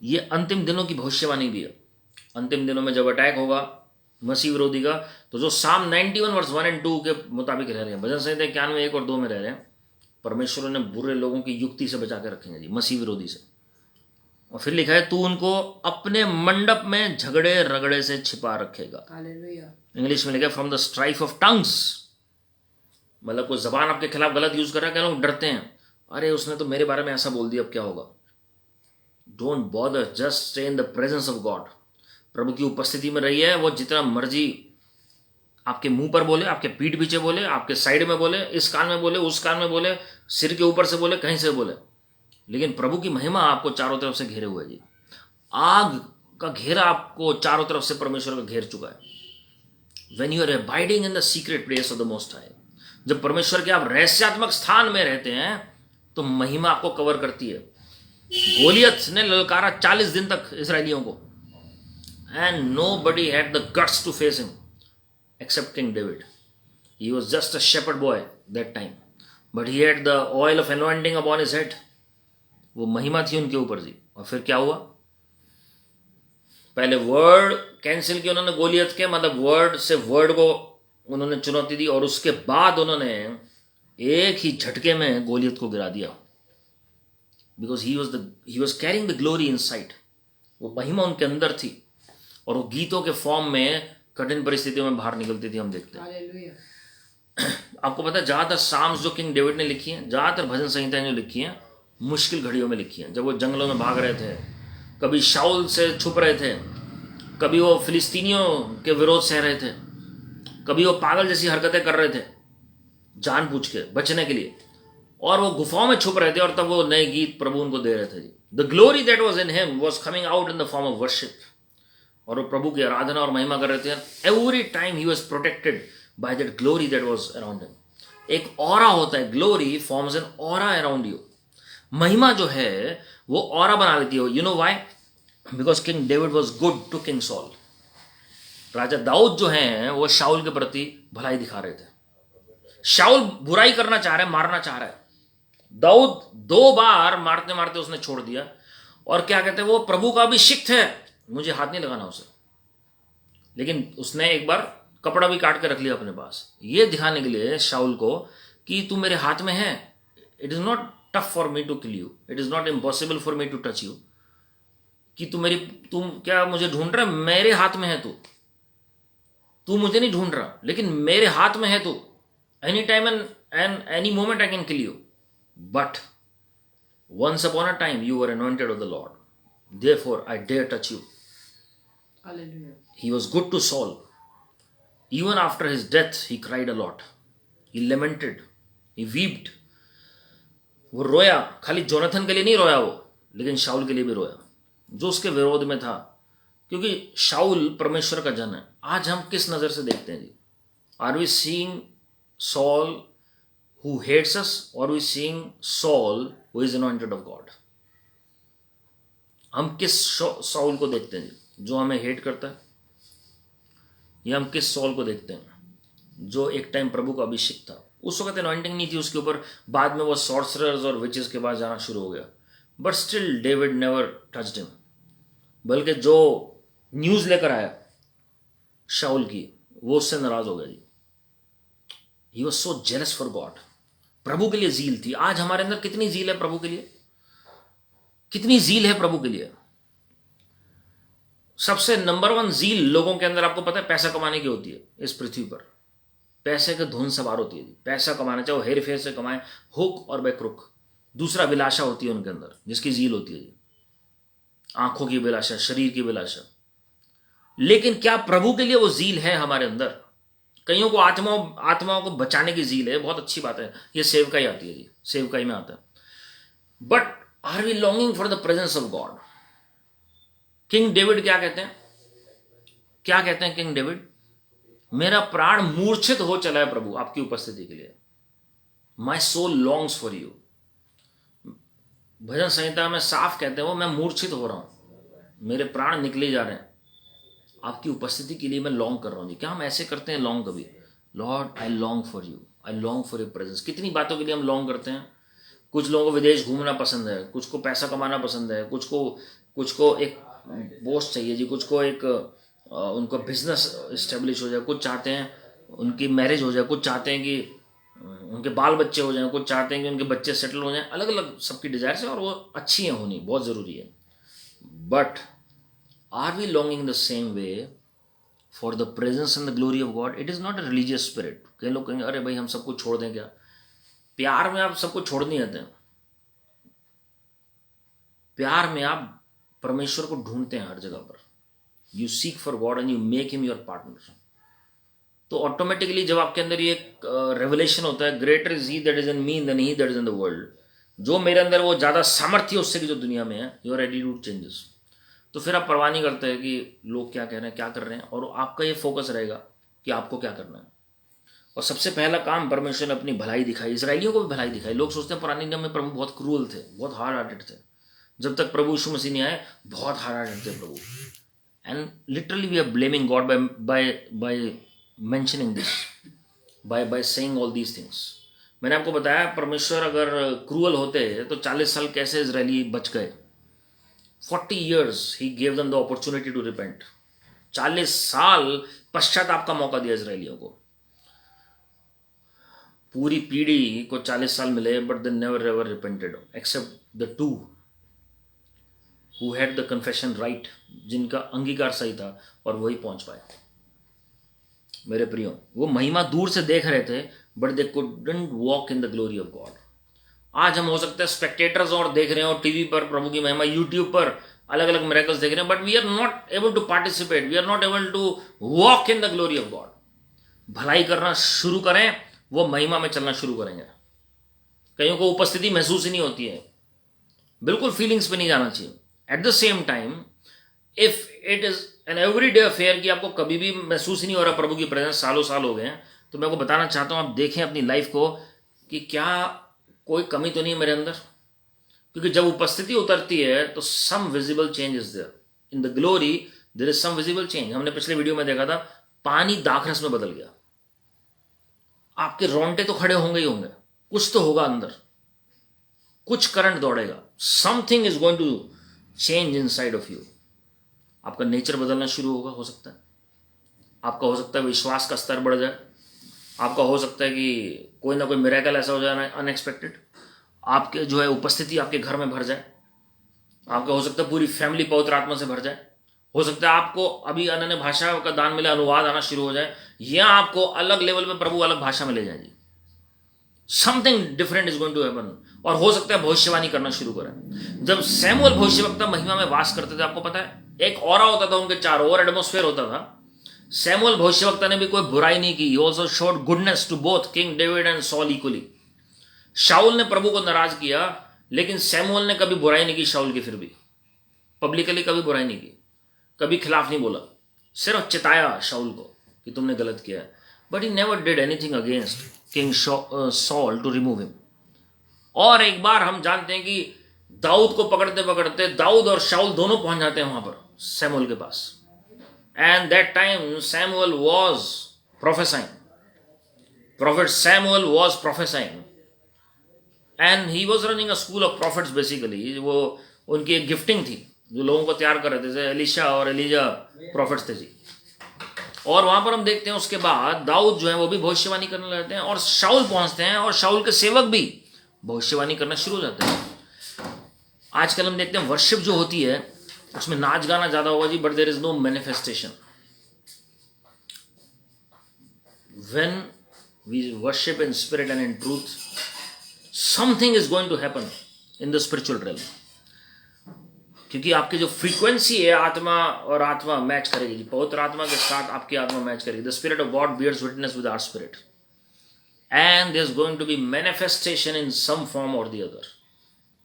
ये अंतिम दिनों की भविष्यवाणी भी है। अंतिम दिनों में जब अटैक होगा मसीह विरोधी का, तो जो Psalm 91 वर्स 1 और 2 के मुताबिक रह रहे हैं, भजन संहिता 91 1 और 2 में रह रहे हैं, परमेश्वर ने बुरे लोगों की युक्ति से बचा के रखेंगे जी, मसीह विरोधी से। और फिर लिखा है तू उनको अपने मंडप में झगड़े रगड़े से छिपा रखेगा। इंग्लिश में लिखा है from the strife of tongues, मतलब कोई जबान आपके खिलाफ गलत यूज कर रहा है, क्या लोग डरते हैं, अरे उसने तो मेरे बारे में ऐसा बोल दिया, अब क्या होगा। Don't bother, just stay in the presence of God. प्रभु की उपस्थिति में रही है। वो जितना मर्जी आपके मुंह पर बोले, आपके पीठ पीछे बोले, आपके साइड में बोले, इस कान में बोले, उस कान में बोले, सिर के ऊपर से बोले, कहीं से बोले, लेकिन प्रभु की महिमा आपको चारों तरफ से घेरे हुए जी। आग का घेरा आपको चारों तरफ से परमेश्वर का घेर चुका है। When you are abiding in the secret place of the most high, जब परमेश्वर के आप रहस्यात्मक स्थान में रहते हैं तो महिमा आपको कवर करती है। गोलियत ने ललकारा 40 दिन तक इसराइलियों को, and nobody had the guts to face him except King David. He was just a shepherd boy that time, but he had the oil of anointing upon his head. वो महिमा थी उनके ऊपर जी। और फिर क्या हुआ, पहले वर्ड कैंसिल किया उन्होंने गोलियत के, मतलब वर्ड से वर्ड को उन्होंने चुनौती दी, और उसके बाद उन्होंने एक ही झटके में गोलियत को गिरा दिया। Because he was carrying the glory inside, वो महिमा उनके अंदर थी, और वो गीतों के फॉर्म में कठिन परिस्थितियों में बाहर निकलती थी। हम देखते हैं, आपको पता है ज्यादातर साम्स जो किंग डेविड ने लिखी हैं, ज्यादातर भजन संहिताएं जो लिखी हैं, मुश्किल घड़ियों में लिखी हैं। जब वो जंगलों में भाग रहे थे, कभी शाऊल से छुप रहे थे, कभी वो फिलिस्तीनियों के विरोध सह रहे थे, कभी वो पागल जैसी हरकतें कर रहे थे जानबूझ के बचने के लिए, और वो गुफाओं में छुप रहे थे, और तब वो नए गीत प्रभु उनको दे रहे थे जी। The glory that was in him was coming out in the form of worship, और वो प्रभु की आराधना और महिमा कर रहे थे। Every time he was protected by that glory that was around him. एक ऑरा होता है, glory forms an aura around you. महिमा जो है वो ऑरा बना लेती है। You know why? Because King David was good to King Saul. राजा दाऊद जो हैं वो शाऊल के प्रति भलाई दिखा रहे थे। शाऊल बुराई करना चाह रहा है, मारना चाह रहा है, दाऊद 2 बार मारते मारते उसने छोड़ दिया, और क्या कहते हैं, वो प्रभु का अभिषिक्त है, मुझे हाथ नहीं लगाना उसे। लेकिन उसने एक बार कपड़ा भी काट के रख लिया अपने पास, ये दिखाने के लिए शाऊल को कि तू मेरे हाथ में है। It is not tough for me to kill you, it is not impossible for me to touch you. कि तुम क्या मुझे ढूंढ रहा है? मेरे हाथ में है तू मुझे नहीं ढूंढ रहा, लेकिन मेरे हाथ में है तू। Any time and any moment I can kill you, but Once upon a time you were anointed of the Lord. Therefore I dare touch you. Hallelujah. He was good to Saul. Even after his death, he cried a lot. He lamented. He wept. वो रोया, खाली Jonathan के लिए नहीं रोया वो, लेकिन शाऊल के लिए भी रोया, जो उसके विरोध में था, क्योंकि शाऊल परमेश्वर का जन है. आज हम किस नजर से देखते हैं जी? Are we seeing Saul who hates us, और we seeing Saul who is anointed of God? हम किस सॉल को देखते हैं जी, जो हमें हेट करता है, या हम किस सॉल को देखते हैं जो एक टाइम प्रभु का अभिषेक था? उस वक्त अनॉइंटिंग नहीं थी उसके ऊपर, बाद में वो सॉर्सरर्स और विचेस के पास जाना शुरू हो गया, but still David never touched him. बल्कि जो न्यूज लेकर आया शाऊल की, वो उससे नाराज हो गया जी. He was so jealous for God. प्रभु के लिए जील थी. आज हमारे अंदर कितनी जील है प्रभु के लिए? कितनी जील है प्रभु के लिए? सबसे नंबर 1 जील लोगों के अंदर, आपको पता है, पैसा कमाने की होती है. इस पृथ्वी पर पैसे की धुन सवार होती है. पैसा कमाना, चाहे वो हेर फेर से कमाए, हुक और बैक्रुक. दूसरा अभिलाषा होती है उनके अंदर, जिसकी जील होती है, आंखों की अभिलाषा, शरीर की अभिलाषा. लेकिन क्या प्रभु के लिए वो जील है हमारे अंदर? कईयों को आत्माओं को बचाने की जील है, बहुत अच्छी बात है, ये सेवकाई आती है जी, सेवकाई में आता है. But are we longing for the presence of God? King David क्या कहते हैं? क्या कहते हैं किंग डेविड? मेरा प्राण मूर्छित हो चला है प्रभु आपकी उपस्थिति के लिए. My soul longs for you. भजन संहिता में साफ कहते हैं वो, मैं मूर्छित हो रहा हूं, मेरे प्राण निकले जा रहे हैं, आपकी उपस्थिति के लिए मैं लॉन्ग कर रहा हूं. क्या हम ऐसे करते हैं लॉन्ग कभी? Lord I long for you, I long for your presence. कितनी बातों के लिए हम लॉन्ग करते हैं. कुछ लोगों को विदेश घूमना पसंद है, कुछ को पैसा कमाना पसंद है, कुछ को एक पोस्ट चाहिए जी, कुछ को एक उनको बिजनेस इस्टेब्लिश हो जाए, कुछ चाहते हैं उनकी मैरिज हो जाए, कुछ चाहते हैं कि उनके बाल बच्चे हो जाएं, कुछ चाहते हैं कि उनके बच्चे सेटल हो जाएं. अलग अलग सबकी डिजायर्स है, और वो अच्छी हैं, होनी बहुत ज़रूरी है. But are we longing the same way for the presence and the glory of God? It is not a religious spirit. कई लोग कहेंगे अरे भाई हम सब कुछ छोड़ दें क्या? प्यार में आप सब कुछ छोड़ नहीं आते हैं. प्यार में आप परमेश्वर को ढूंढते हैं हर जगह पर. You seek for God and you make him your partner. तो ऑटोमेटिकली जब आपके अंदर ये रेवलेशन होता है, greater is he that is in me than he that is in the world, जो मेरे अंदर वो ज़्यादा सामर्थ्य है उससे कि जो दुनिया में है, योर एटीट्यूड चेंजेस. तो फिर आप परवाह नहीं करते हैं कि लोग क्या कह रहे हैं, क्या कर रहे हैं, और आपका ये फोकस रहेगा कि आपको क्या करना है. और सबसे पहला काम परमेश्वर ने अपनी भलाई दिखाई, इसराइलियों को भी भलाई दिखाई. लोग सोचते हैं पुराने नियम में प्रभु बहुत क्रूअल थे, बहुत हार्ड हार्टेड थे. जब तक प्रभु यीशु मसीह नहीं आए, बहुत हार्ड हार्टेड थे प्रभु. And literally we are blaming God by mentioning this, by saying all these things. मैंने आपको बताया परमेश्वर अगर क्रूअल होते तो 40 साल कैसे इजरायली बच गए. 40 years he gave them the opportunity to repent. 40 साल पश्चाताप का मौका दिया इजरायलियों को. पूरी पीढ़ी को 40 साल मिले, but they never ever repented except the 2 who had the confession right, जिनका अंगीकार सही था, और वही पहुंच पाए. मेरे प्रियो, वो महिमा दूर से देख रहे थे, but they couldn't walk in the glory of God. आज हम हो सकते हैं स्पेक्टेटर्स और देख रहे हैं, और टीवी पर प्रभु की महिमा, यूट्यूब पर अलग अलग मिरेकल्स देख रहे हैं, but we are not able to participate, we are not able to walk in the glory of God. भलाई करना शुरू करें, वो महिमा में चलना शुरू करेंगे. कईयों को उपस्थिति महसूस ही नहीं होती है, बिल्कुल फीलिंग्स पे नहीं जाना चाहिए. Eight the same time if it is an everyday affair कि आपको कभी भी महसूस ही नहीं हो रहा प्रभु की प्रेजेंस, सालों साल हो गए हैं, तो मैं आपको बताना चाहता हूं, आप देखें अपनी लाइफ को कि क्या कोई कमी तो नहीं है मेरे अंदर. क्योंकि जब उपस्थिति उतरती है तो some visible change is there. In the glory there is some visible change. हमने पिछले वीडियो में देखा था, पानी दाखरस में बदल गया. आपके रोंगटे तो खड़े होंगे ही होंगे, कुछ तो होगा अंदर, कुछ करंट दौड़ेगा. Something is going to change inside of you. आपका नेचर बदलना शुरू होगा, हो सकता है. आपका हो सकता है विश्वास का स्तर बढ़ जाए. आपका हो सकता है कि कोई ना कोई मिरेकल ऐसा हो जाए अनएक्सपेक्टेड, आपके जो है उपस्थिति आपके घर में भर जाए. आपका हो सकता है पूरी फैमिली पवित्र आत्मा से भर जाए. हो सकता है आपको अभी अन्य भाषा का दान मिले, अनुवाद आना शुरू हो जाए, या आपको अलग लेवल पे प्रभु अलग भाषा में ले जाए. Something different is going to happen, और हो सकता है भविष्यवाणी करना शुरू करें। जब सैमुअल भविष्यवक्ता महिमा में वास करते थे, आपको पता है एक ऑरा होता था उनके चारों ओर, एटमॉस्फेयर होता था। सैमुअल भविष्यवक्ता ने भी कोई बुराई नहीं की। He also showed goodness to both King David and Saul equally. शाऊल ने प्रभु को नाराज किया, लेकिन सैमुअल ने कभी बुराई नहीं की शाऊल की, फिर भी पब्लिकली कभी बुराई नहीं की, कभी खिलाफ नहीं बोला, सिर्फ चिताया शाऊल को कि तुमने गलत किया है। But he never did anything against king Saul to remove him. और एक बार हम जानते हैं कि दाऊद को पकड़ते पकड़ते दाऊद और शाऊल दोनों पहुंच जाते हैं वहां पर सैमुअल के पास। And that time Samuel was prophesying, prophet Samuel was prophesying, and he was running a school of prophets basically. वो उनकी एक गिफ्टिंग थी जो लोगों को तैयार कर रहे थे, जैसे एलिशा और एलिजा प्रॉफिट्स थे जी। और वहां पर हम देखते हैं उसके बाद दाऊद जो है वो भी भविष्यवाणी करने लगते हैं, और शाऊल पहुंचते हैं और शाऊल के सेवक भी भविष्यवाणी करना शुरू हो जाते हैं। आजकल हम देखते हैं वर्शिप जो होती है उसमें नाच गाना ज्यादा होगा जी, but there is no manifestation. When we worship in spirit and in truth, something is going to happen in the spiritual realm, क्योंकि आपकी जो फ्रीक्वेंसी है आत्मा और आत्मा मैच करेगी जी, पवित्र आत्मा के साथ आपकी आत्मा मैच करेगी। The spirit of God bears witness with our spirit, and there is going to be manifestation in some form or the other.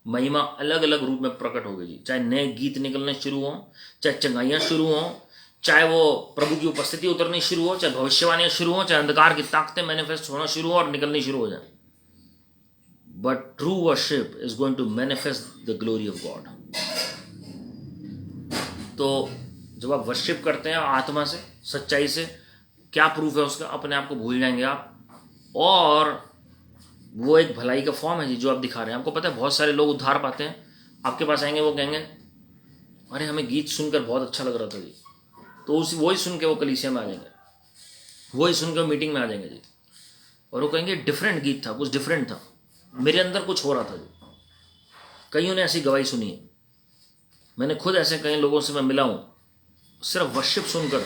महिमा अलग अलग रूप में प्रकट होगी जी, चाहे नए गीत निकलने शुरू हों, चाहे चंगाइयाँ शुरू हों, चाहे वो प्रभु की उपस्थिति उतरनी शुरू हो, चाहे भविष्यवाणियाँ शुरू हों, चाहे अंधकार की ताकतें मैनिफेस्ट होना शुरू हो और निकलनी शुरू हो जाए। But true worship is going to manifest the glory of God. तो जब आप वर्शिप करते हैं आत्मा से, सच्चाई से, क्या प्रूफ है उसका? अपने आप को भूल जाएंगे आप, और वो एक भलाई का फॉर्म है जी जो आप दिखा रहे हैं। आपको पता है बहुत सारे लोग उद्धार पाते हैं, आपके पास आएंगे, वो कहेंगे अरे हमें गीत सुनकर बहुत अच्छा लग रहा था जी, तो वही सुन के वो कलीसिया में आ जाएंगे, वही सुन के वो मीटिंग में आ जाएंगे जी, और वो कहेंगे डिफरेंट गीत था, कुछ डिफरेंट था, मेरे अंदर कुछ हो रहा था जी। कईयों ने ऐसी गवाही सुनी है, मैंने खुद ऐसे कई लोगों से मैं मिला हूँ, सिर्फ वर्शिप सुनकर,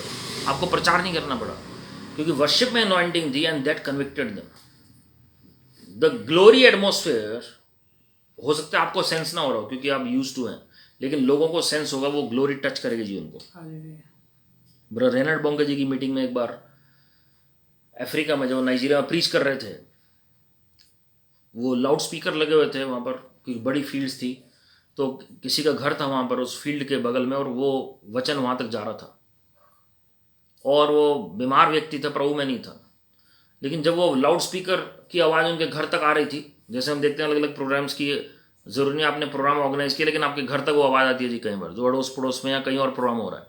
आपको प्रचार नहीं करना पड़ा, क्योंकि वर्शिप में अनॉइंटिंग थी and that convicted them. The glory atmosphere, हो सकता है आपको सेंस ना हो रहा हो क्योंकि आप यूज्ड टू हैं, लेकिन लोगों को सेंस होगा, वो ग्लोरी टच करेगी जी उनको। ब्रदर रेनल्ड बोंगे जी की मीटिंग में एक बार अफ्रीका में, जब नाइजीरिया में प्रीच कर रहे थे, वो लाउड स्पीकर लगे हुए थे वहाँ पर, क्योंकि बड़ी फील्ड्स थी, तो किसी का घर था वहाँ पर उस फील्ड के बगल में, और वो वचन वहाँ तक जा रहा था, और वो बीमार व्यक्ति था, प्रभु में नहीं था, लेकिन जब वो लाउड स्पीकर की आवाज़ उनके घर तक आ रही थी, जैसे हम देखते हैं अलग अलग प्रोग्राम्स की, जरूरी नहीं आपने प्रोग्राम ऑर्गेनाइज किया, लेकिन आपके घर तक वो आवाज़ आती है जी कई बार, जो अड़ोस पड़ोस में या कहीं और प्रोग्राम हो रहा है।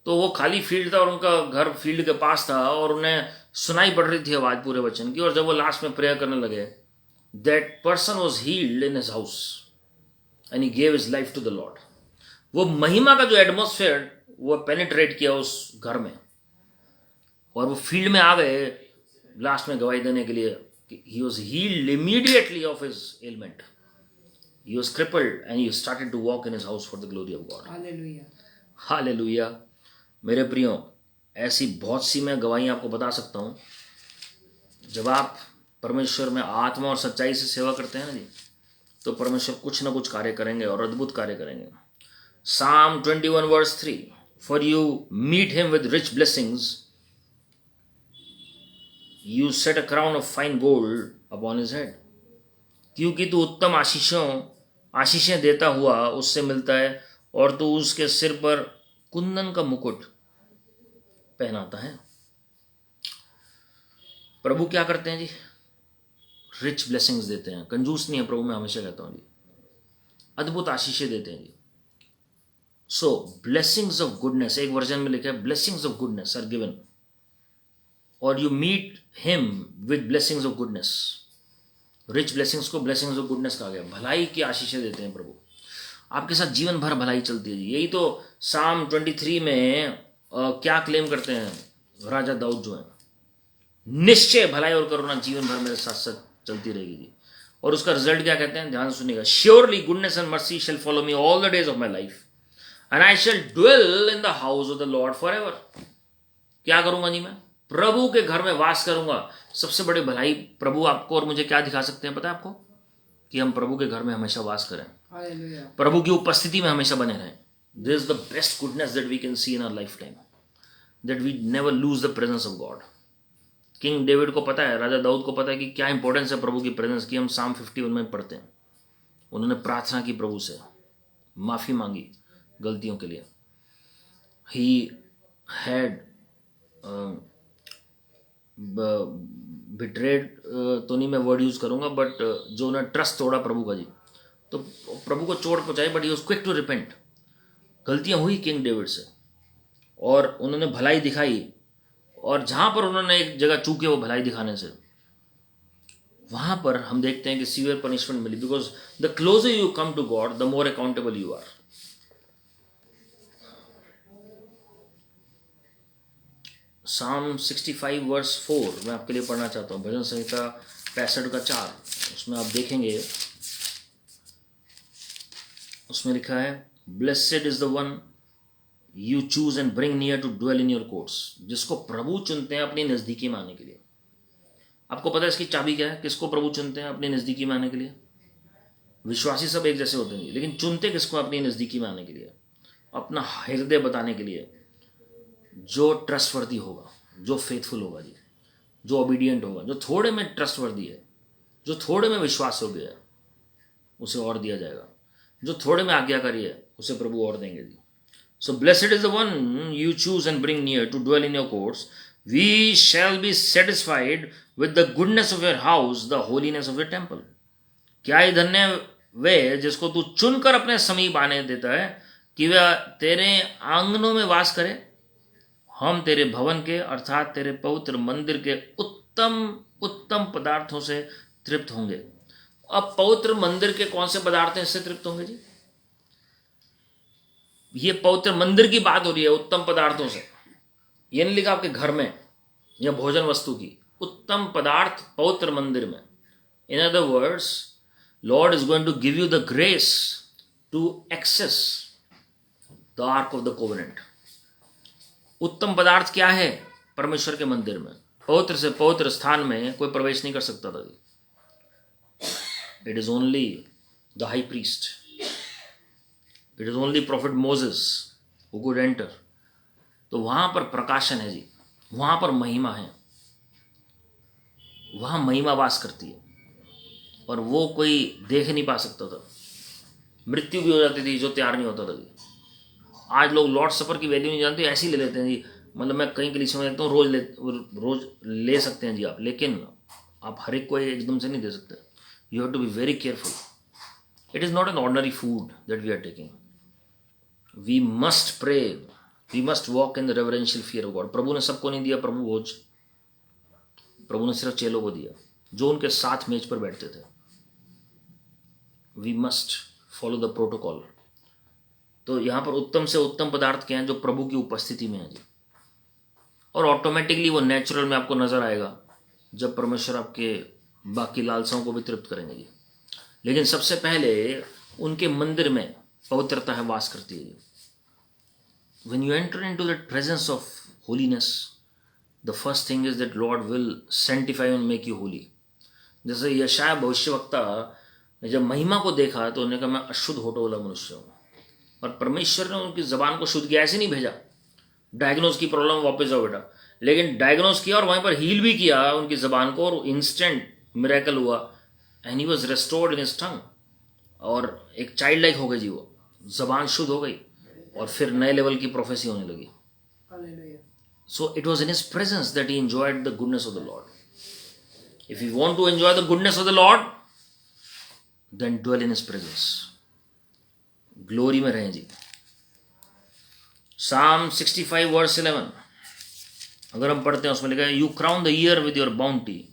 तो वो खाली फील्ड था और उनका घर फील्ड के पास था, और उन्हें सुनाई पड़ रही थी आवाज़ पूरे वचन की, और जब वो लास्ट में प्रेयर करने लगे, that person was healed in his house and he gave his life to the Lord. वो महिमा का जो एटमॉस्फेयर वो पेनिट्रेट किया उस घर में, और वो फील्ड में आ गए लास्ट में गवाही देने के लिए। He was healed immediately of his ailment. He was crippled and he started to walk in his house for the glory of God. Hallelujah. Hallelujah. मेरे प्रियो, ऐसी बहुत सी मैं गवाहियाँ आपको बता सकता हूँ। जब आप परमेश्वर में आत्मा और सच्चाई से सेवा करते हैं ना जी, तो परमेश्वर कुछ ना कुछ कार्य करेंगे और अद्भुत कार्य करेंगे। Psalm 21 verse 3, For you meet him with rich blessings, You set a crown of fine gold upon his head. क्योंकि तू उत्तम आशीषें देता हुआ उससे मिलता है, और तू उसके सिर पर कुंदन का मुकुट पहनाता है। प्रभु क्या करते हैं जी? रिच ब्लेसिंग्स देते हैं, कंजूस नहीं है प्रभु, मैं हमेशा कहता हूँ जी, अद्भुत आशीषें देते हैं जी। सो ब्लेसिंग्स ऑफ गुडनेस, एक वर्जन में लिखा है blessings of goodness are given, और you meet him with blessings of goodness. Rich blessings को ब्लेसिंग्स ऑफ गुडनेस कहा गया। भलाई की आशीषें देते हैं प्रभु, आपके साथ जीवन भर भलाई चलती है जी। यही तो Psalm 23 में क्या क्लेम करते हैं राजा दाऊद जो है, निश्चय भलाई और करुणा जीवन भर मेरे साथ साथ चलती रहेगी जी। और उसका रिजल्ट क्या कहते हैं, ध्यान सुनिएगा, surely goodness and mercy shall follow me all the days of my life and I shall dwell in the house of the Lord for ever. क्या करूंगा जी मैं? प्रभु के घर में वास करूंगा। सबसे बड़ी भलाई प्रभु आपको और मुझे क्या दिखा सकते हैं पता है आपको? कि हम प्रभु के घर में हमेशा वास करें, Hallelujah. प्रभु की उपस्थिति में हमेशा बने रहें। This is the best goodness that we can see in our life time, that we never lose the presence of God. King David को पता है, राजा दाऊद को पता है कि क्या इंपॉर्टेंस है प्रभु की प्रेजेंस की। हम साम 51 में पढ़ते हैं, उन्होंने प्रार्थना की, प्रभु से माफी मांगी गलतियों के लिए। ही हैड बिट्रेड तो नहीं मैं वर्ड यूज करूंगा, बट जो उन्होंने ट्रस्ट तोड़ा प्रभु का जी, तो प्रभु को चोट पहुंचाई, but he was quick to repent. गलतियां हुई किंग डेविड से और उन्होंने भलाई दिखाई, और जहां पर उन्होंने एक जगह चूके वो भलाई दिखाने से, वहां पर हम देखते हैं कि सीवियर पनिशमेंट मिली। Because the closer you come to God the more accountable you are. Psalm 65 verse 4 मैं आपके लिए पढ़ना चाहता हूँ, भजन संहिता 65 का 4। उसमें आप देखेंगे, उसमें लिखा है, blessed is the one you choose and bring near to dwell in your courts. जिसको प्रभु चुनते हैं अपनी नजदीकी में आने के लिए। आपको पता है इसकी चाबी क्या है? किसको प्रभु चुनते हैं अपनी नजदीकी में आने के लिए? विश्वासी सब एक जैसे होते हैं, लेकिन चुनते किसको अपनी नजदीकी में आने के लिए? अपना हृदय बताने के लिए, जो ट्रस्टवर्दी होगा, जो फेथफुल होगा जी, जो ओबीडियंट होगा, जो थोड़े में ट्रस्टवर्दी है, जो थोड़े में विश्वास हो गया, उसे और दिया जाएगा। जो थोड़े में आज्ञाकारी है, उसे प्रभु और देंगे जी। So blessed is the one you choose and bring near to dwell in your courts, we shall be satisfied with the goodness of your house, the holiness of your temple. क्या ही धन्य वे जिसको तू चुनकर अपने समीप आने देता है, कि वह तेरे आंगनों में वास करे। हम तेरे भवन के अर्थात तेरे पवित्र मंदिर के उत्तम उत्तम पदार्थों से तृप्त होंगे। अब पवित्र मंदिर के कौन से पदार्थ हैं इससे तृप्त होंगे जी? ये पवित्र मंदिर की बात हो रही है, उत्तम पदार्थों से। ये नहीं लिखा आपके घर में या भोजन वस्तु की, उत्तम पदार्थ पवित्र मंदिर में। In other words, Lord is going to give you the grace to access the ark of the covenant. उत्तम पदार्थ क्या है? परमेश्वर के मंदिर में, पवित्र से पवित्र स्थान में कोई प्रवेश नहीं कर सकता था। It is only the high priest, it is only profit Moses who could enter. तो वहां पर प्रकाशन है जी, वहां पर महिमा है, वहां महिमा वास करती है, और वो कोई देख नहीं पा सकता था। मृत्यु भी हो जाती थी जो तैयार नहीं होता था जी। आज लोग लॉर्ड सफर की वैल्यू नहीं जानते, ऐसे ही ले लेते हैं जी। मतलब मैं कहीं कलीसिया में देखता हूँ, रोज ले सकते हैं जी आप, लेकिन आप हर एक को एकदम से नहीं दे सकते। You have to be very careful. It is not an ordinary food that we are taking. We must pray, we must walk in the reverential fear of God. प्रभु ने सबको नहीं दिया प्रभु भोज, प्रभु ने सिर्फ चेलों को दिया जो उनके साथ मेज पर बैठते थे। We must follow the protocol. तो यहां पर उत्तम से उत्तम पदार्थ क्या है? जो प्रभु की उपस्थिति में है जी। और ऑटोमेटिकली वो नेचुरल में आपको नजर आएगा जब परमेश्वर आपके बाकी लालसाओं को भी तृप्त करेंगे जी। लेकिन सबसे पहले उनके मंदिर में पवित्रता है वास करती है जी। When you enter into the presence of holiness, the first thing is that Lord will sanctify and make you holy. जैसे यशाया भविष्यवक्ता ने जब महिमा को देखा तो उन्होंने कहा मैं अशुद्ध होठों वाला मनुष्य हूँ, और परमेश्वर ने उनकी जबान को शुद्ध किया। ऐसे नहीं भेजा डायग्नोज की प्रॉब्लम वापस जाओ बेटा, लेकिन डायग्नोज किया और वहीं पर हील भी किया उनकी जबान को, और इंस्टेंट मिरेकल हुआ, and he was restored in his टंग, और एक चाइल्ड लाइक हो गई जी, वो जबान शुद्ध हो गई, और फिर नए लेवल की प्रोफेसी होने लगी। So it was in his presence that he enjoyed the goodness of the Lord. If you want to enjoy the goodness of the Lord, then dwell in his presence. Glory में रहें जी। साम 65 verse 11 अगर हम पढ़ते हैं, उसमें लिखा है, you crown the year with your bounty,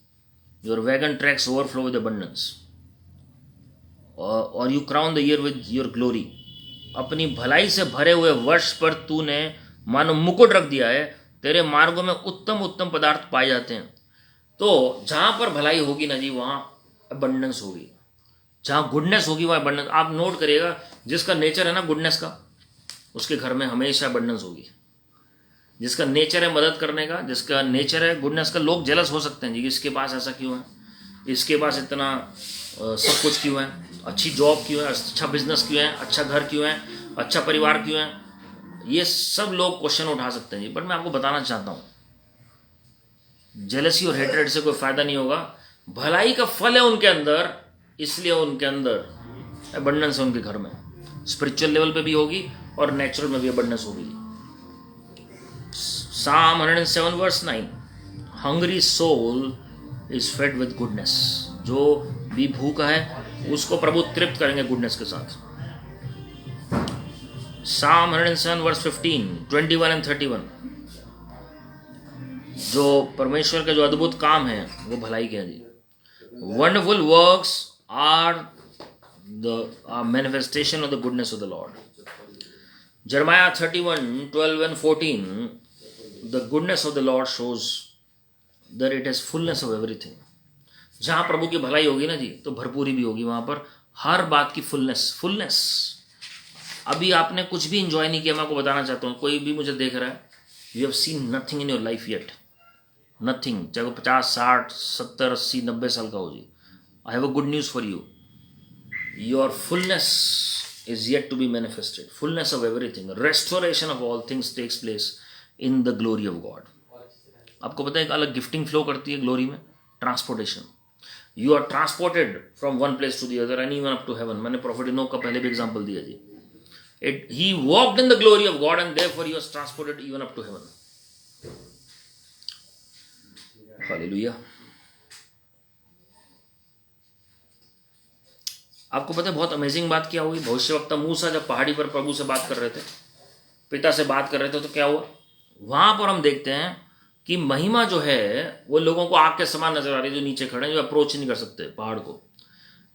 your wagon tracks overflow with abundance, और you crown the year with your glory. अपनी भलाई से भरे हुए वर्ष पर तूने मानो मुकुट रख दिया है, तेरे मार्गों में उत्तम उत्तम पदार्थ पाए जाते हैं। तो जहां पर भलाई होगी ना जी, वहां अबंडेंस होगी, जहां गुडनेस होगी वहां अबंडेंस। आप नोट करिएगा, जिसका नेचर है ना गुडनेस का, उसके घर में हमेशा अबंडेंस होगी। जिसका नेचर है मदद करने का, जिसका नेचर है गुडनेस का, लोग जेलस हो सकते हैं जी, इसके पास ऐसा क्यों है, इसके पास इतना सब कुछ क्यों है, अच्छी जॉब क्यों है, अच्छा बिजनेस क्यों है, अच्छा घर क्यों है, अच्छा परिवार क्यों है, ये सब लोग क्वेश्चन उठा सकते हैं जी। पर मैं आपको बताना चाहता हूँ, जेलसी और हेट्रेड से कोई फायदा नहीं होगा। भलाई का फल है उनके अंदर, इसलिए उनके अंदर अबंडेंस है उनके घर में, स्पिरिचुअल लेवल पे भी होगी और नेचुरल में भी अबंडेंस होगी। Psalm 107 verse 9, hungry soul is fed with goodness। जो भी भूखा है उसको प्रभु तृप्त करेंगे गुडनेस के साथ। Psalm 107 verse 15, 21 and 31, जो परमेश्वर का जो अद्भुत काम है वो भलाई के हैं जी। Wonderful works are the manifestation of the goodness of the Lord। Jeremiah 31, 12 and 14, the goodness of the Lord shows that it has fullness of everything। जहां प्रभु की भलाई होगी ना जी, तो भरपूरी भी होगी वहां पर, हर बात की फुलनेस। अभी आपने कुछ भी इंजॉय नहीं किया, मैं आपको बताना चाहता हूं, कोई भी मुझे देख रहा है, you have seen nothing in your life yet, nothing, चाहे वो 50, 60, 70, 80, 90 साल का हो जी। I have a good news for you, your fullness is yet to be manifested, fullness of everything, restoration of all things takes place in the glory of God। आपको पता है एक अलग गिफ्टिंग फ्लो करती है ग्लोरी में, transportation. You are transported from one place to the other and even up to heaven. मैंने prophet Enoch का पहले भी एग्जांपल दिया जी। He walked in the glory of God and therefore he was transported even up to heaven. Hallelujah. आपको पता है बहुत अमेजिंग बात क्या हुई, भविष्यवक्ता मूसा जब पहाड़ी पर प्रभु से बात कर रहे थे, पिता से बात कर रहे थे, तो क्या हुआ वहां पर हम देखते हैं कि महिमा जो है वो लोगों को आग के समान नजर आ रही है, जो नीचे खड़े हैं, जो अप्रोच नहीं कर सकते पहाड़ को।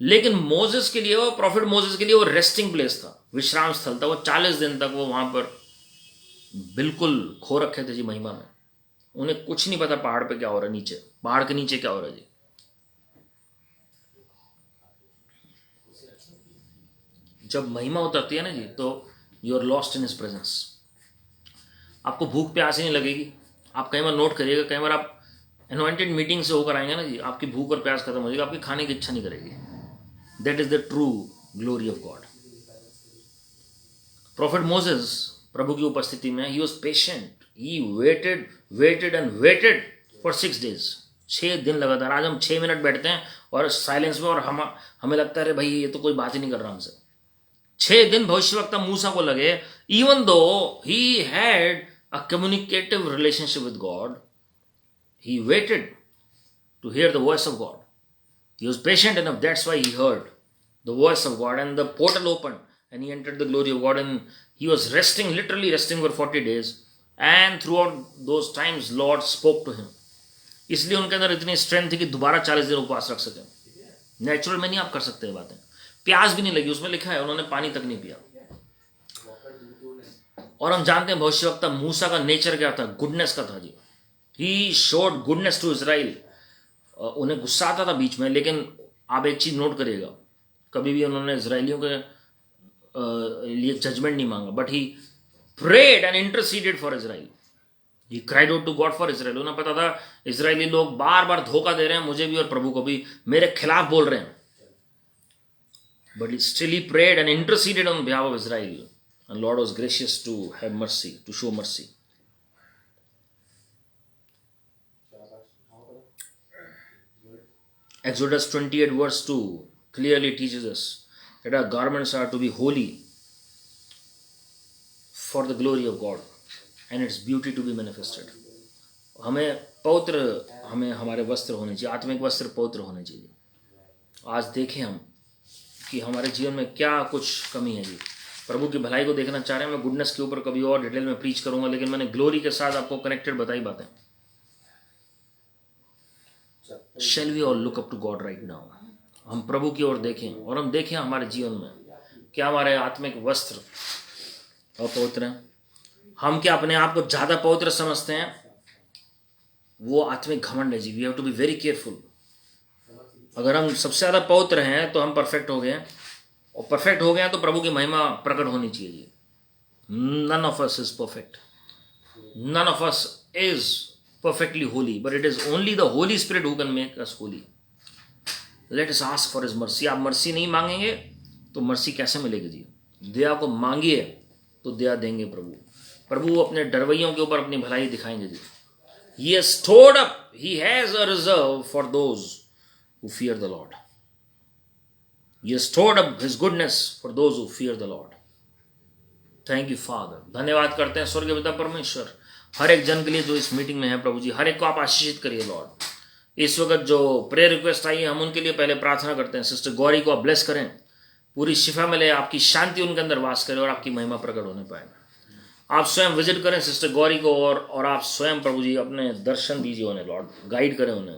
लेकिन मोजेस के लिए, वो प्रॉफिट मोजेस के लिए वो रेस्टिंग प्लेस था, विश्राम स्थल था। वो 40 दिन तक वो वहां पर बिल्कुल खो रखे थे जी महिमा में। उन्हें कुछ नहीं पता पहाड़ पे क्या हो रहा है, नीचे पहाड़ के नीचे क्या हो रहा है जी। जब महिमा उतरती है ना जी, तो you are lost in his presence. आपको भूख प्यास ही नहीं लगेगी। आप कई बार नोट करिएगा, कई बार आप एनवाइंटेड मीटिंग से होकर आएंगे ना जी, आपकी भूख और प्यास खत्म हो जाएगी, आपकी खाने की इच्छा नहीं करेगी। That is the true glory of God. Prophet Moses प्रभु की उपस्थिति में, he was patient, he waited and waited for 6 days। 6 दिन लगातार। आज हम 6 मिनट बैठते हैं और साइलेंस में, और हमें लगता है अरे भाई ये तो कोई बात ही नहीं कर रहा हमसे। 6 दिन भविष्यवक्ता मूसा को लगे, even though he had a communicative relationship with God, he waited to hear the voice of God। He was patient enough, that's why he heard the voice of God, and the portal opened and he entered the glory of God, and he was resting, literally resting for 40 days, and throughout those times Lord spoke to him। इसलिए उनके अंदर इतनी strength थी कि दोबारा 40 दिन उपवास रख सके। नेचुरल में नहीं आप कर सकते ये बातें। प्यास भी नहीं लगी, उसमें लिखा है उन्होंने पानी तक नहीं पिया। और हम जानते हैं भविष्यवक्ता मूसा का नेचर क्या था, गुडनेस का था जी। He showed goodness to Israel. उन्हें गुस्सा आता था बीच में, लेकिन आप एक चीज नोट करिएगा, कभी भी उन्होंने इजराइलियों के लिए जजमेंट नहीं मांगा, but he prayed and interceded for Israel. He cried out to God for Israel. उन्हें पता था इजरायली लोग बार बार धोखा दे रहे हैं, मुझे भी और प्रभु को भी, मेरे खिलाफ बोल रहे हैं, but still he prayed and interceded on behalf of Israel. And Lord was gracious to have mercy, to show mercy। Exodus 28 verse 2 clearly teaches us that our garments are to be holy for the glory of God and its beauty to be manifested। हमें पवित्र, हमें हमारे वस्त्र होने चाहिए, आत्मिक वस्त्र पवित्र होने चाहिए। आज देखें हम कि हमारे जीवन में क्या कुछ कमी है जी। प्रभु की भलाई को देखना चाह रहे हैं। मैं गुडनेस के ऊपर कभी और डिटेल में प्रीच करूंगा, लेकिन मैंने ग्लोरी के साथ आपको कनेक्टेड बताई बातें। Shall we all look up to God right now. हम प्रभु की ओर देखें और हम देखें हमारे जीवन में क्या हमारे आत्मिक वस्त्र अपवित्र हैं। हम क्या अपने आप को ज्यादा पवित्र समझते हैं? वो आत्मिक घमंड है जी। We have to be very careful. अगर हम सबसे ज्यादा पवित्र हैं तो हम परफेक्ट हो गए हैं, और परफेक्ट हो गया तो प्रभु की महिमा प्रकट होनी चाहिए जी। None of us is perfect. None of us is perfectly holy, but it is only the Holy Spirit who can make us holy. Let us ask for His mercy. आप मर्सी नहीं मांगेंगे तो मर्सी कैसे मिलेगी जी? दया को मांगिए तो दया देंगे प्रभु. प्रभु अपने डरवैयों के ऊपर अपनी भलाई दिखाएंगे जी. He has stored up, He has a reserve for those who fear the Lord. He has stored up His goodness for those who fear the Lord. Thank you, Father. धन्यवाद करते हैं स्वर्गीय पिता परमेश्वर हर एक जन के लिए जो इस मीटिंग में है प्रभु जी. हर एक को आप आशीषित करिए लॉर्ड. इस वक्त जो प्रेयर रिक्वेस्ट आई है हम उनके लिए पहले प्रार्थना करते हैं. सिस्टर गौरी को आप ब्लेस करें, पूरी शिफा मिले, आपकी शांति उनके अंदर वास करे और आपकी महिमा प्रकट होने पाए. आप स्वयं विजिट करें सिस्टर गौरी को और आप स्वयं प्रभु जी अपने दर्शन दीजिए उन्हें लॉर्ड. गाइड करें उन्हें,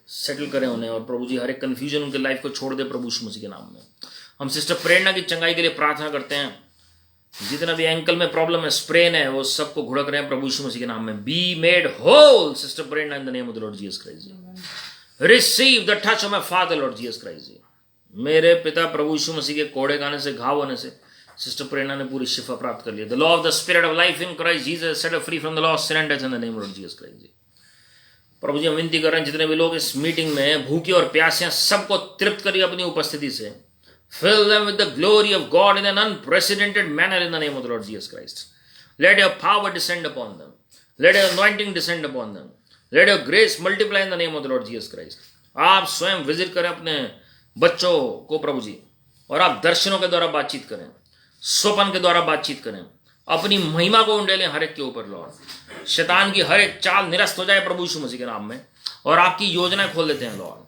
सेटल करें उन्हें और प्रभु जी हर एक कन्फ्यूजन उनके लाइफ को छोड़ दे प्रभु यीशु मसीह के नाम में. हम सिस्टर प्रेरणा की चंगाई के लिए प्रार्थना करते हैं. जितना भी एंकल में प्रॉब्लम है, स्प्रेन है, वो सबको घुड़क रहे हैं प्रभु यीशु मसीह के नाम में. Be made whole sister Prerna in the name of the Lord Jesus Christ. Receive the touch of my father Lord Jesus Christ. मेरे पिता प्रभु यीशु मसीह के कोड़े खाने से, घाव होने से सिस्टर प्रेरणा ने पूरी शिफा प्राप्त कर लिया. The law of the spirit of life in Christ Jesus set free from the law of sin and death in the name of Lord Jesus Christ. प्रभु जी हम विनती कर रहे हैं जितने भी लोग इस मीटिंग में भूखे और प्यासे हैं सबको तृप्त करिए अपनी उपस्थिति से. Fill them with the glory of God in an unprecedented manner in the name of the Lord Jesus Christ. Let your power descend upon them. Let your anointing descend upon them. Let your grace multiply in the name of the Lord Jesus Christ. आप स्वयं visit करें अपने बच्चों को प्रभु जी और आप दर्शनों के द्वारा बातचीत करें, स्वप्न के द्वारा बातचीत करें, अपनी महिमा को उंडेलें हर एक के ऊपर लॉर्ड. शैतान की हर एक चाल निरस्त हो जाए प्रभु यीशु मसीह के नाम में और आपकी योजनाएं खोल देते हैं लॉर्ड.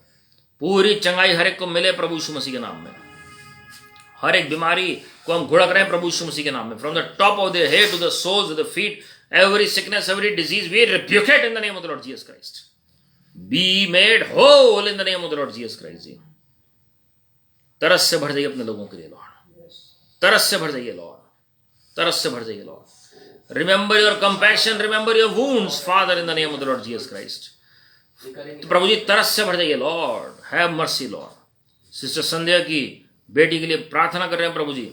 पूरी चंगाई हर एक को मिले प्रभु यीशु मसीह के नाम में. हर एक बीमारी को हम घुड़क रहे हैं प्रभु यीशु मसीह के नाम में. From the top of the head to the soles of the feet, every sickness, every disease we rebuke it in the name of the Lord Jesus Christ. Be made whole in the name of the Lord Jesus Christ. जी तरस से भर जाइए अपने लोगों के लिए Lord. तरस से भर जाइए लॉर्ड. तरस से भर जाइए Lord. Remember your compassion, remember your wounds father in the name of the Lord Jesus Christ. तो प्रभु जी तरस से भर जाइए Lord. Have mercy Lord. Sister Sandhya की बेटी के लिए प्रार्थना कर रहे हैं प्रभु जी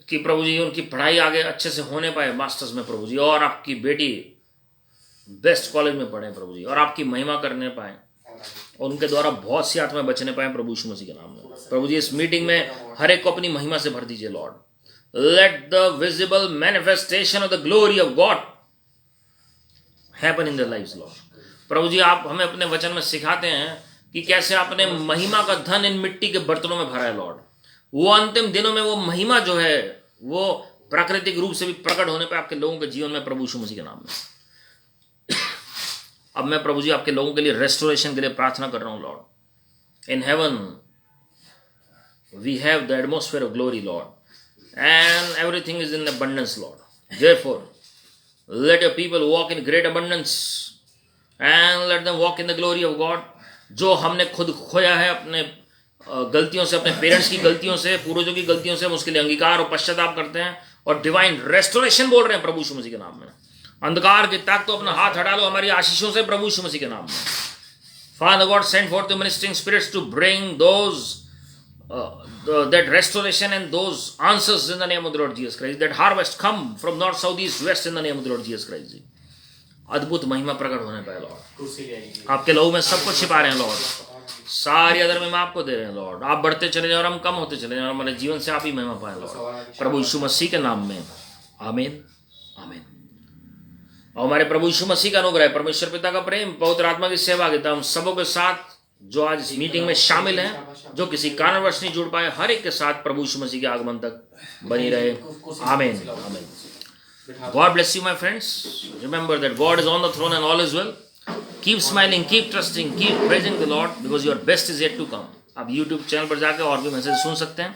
कि प्रभु जी उनकी पढ़ाई आगे अच्छे से होने पाए मास्टर्स में प्रभु जी, और आपकी बेटी बेस्ट कॉलेज में पढ़े प्रभु जी और आपकी महिमा करने पाए और उनके द्वारा बहुत सी आत्माएं बचने पाए प्रभु यीशु मसीह के नाम में. प्रभु जी इस मीटिंग में हर एक को अपनी महिमा से भर दीजिए Lord. Let the visible manifestation of the glory of God happen in the lives Lord. प्रभु जी आप हमें अपने वचन में सिखाते हैं कि कैसे आपने महिमा का धन इन मिट्टी के बर्तनों में भरा है लॉर्ड. वो अंतिम दिनों में वो महिमा जो है वो प्राकृतिक रूप से भी प्रकट होने पे आपके लोगों के जीवन में प्रभु यीशु मसीह के नाम में. अब मैं प्रभु जी आपके लोगों के लिए रेस्टोरेशन के लिए प्रार्थना कर रहा हूं Lord. In heaven we have the atmosphere of glory Lord and everything is in abundance Lord. Therefore let your people walk in great abundance and let them walk in the glory of God. जो हमने खुद खोया है अपने गलतियों से, अपने parents की गलतियों से, पूर्वजों की गलतियों से, हम उसके लिए अंगीकार और पश्चाताप करते हैं और डिवाइन रेस्टोरेशन बोल रहे हैं प्रभु यीशु मसीह के नाम में. अंधकार की ताकत तो अपना हाथ हटा लो हमारी आशीषों से प्रभु यीशु मसीह के नाम में. Father God, send forth the ministering spirits to bring those that restoration and those answers in the name of the Lord Jesus Christ. That harvest come from north, south, east, west in the name of the Lord Jesus Christ. अद्भुत महिमा प्रकट होने पाए Lord. आपके लोगों में सब कुछ छिपा रहे हैं लॉर्ड. सारी अदर में आप को दे रहे हैं लॉर्ड. आप बढ़ते चले जाए और हम कम होते चले जाए और हमारे जीवन से आप ही महिमा पाए लॉर्ड. प्रभु यीशु मसीह के नाम में आमीन आमीन. और हमारे प्रभु यीशु मसीह का अनुग्रह, परमेश्वर पिता का प्रेम, पवित्र आत्मा की सहभागिता हम सबों के साथ जो आज इस मीटिंग में शामिल हैं, जो किसी कारणवश नहीं जुड़ पाए, हर एक के साथ प्रभु यीशु मसीह के आगमन तक बनी रहे. आमीन आमीन. God bless you, my friends. Remember that God is on the throne and all is well. Keep smiling, keep trusting, keep praising the Lord because your best is yet to come. आप YouTube channel पर जाकर और भी message सुन सकते हैं.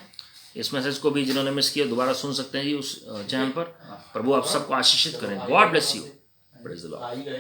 इस message को भी जिन्होंने मिस किया दोबारा सुन सकते हैं जी उस चैनल पर. प्रभु आप सबको आशीषित करें. God bless you. Praise the Lord.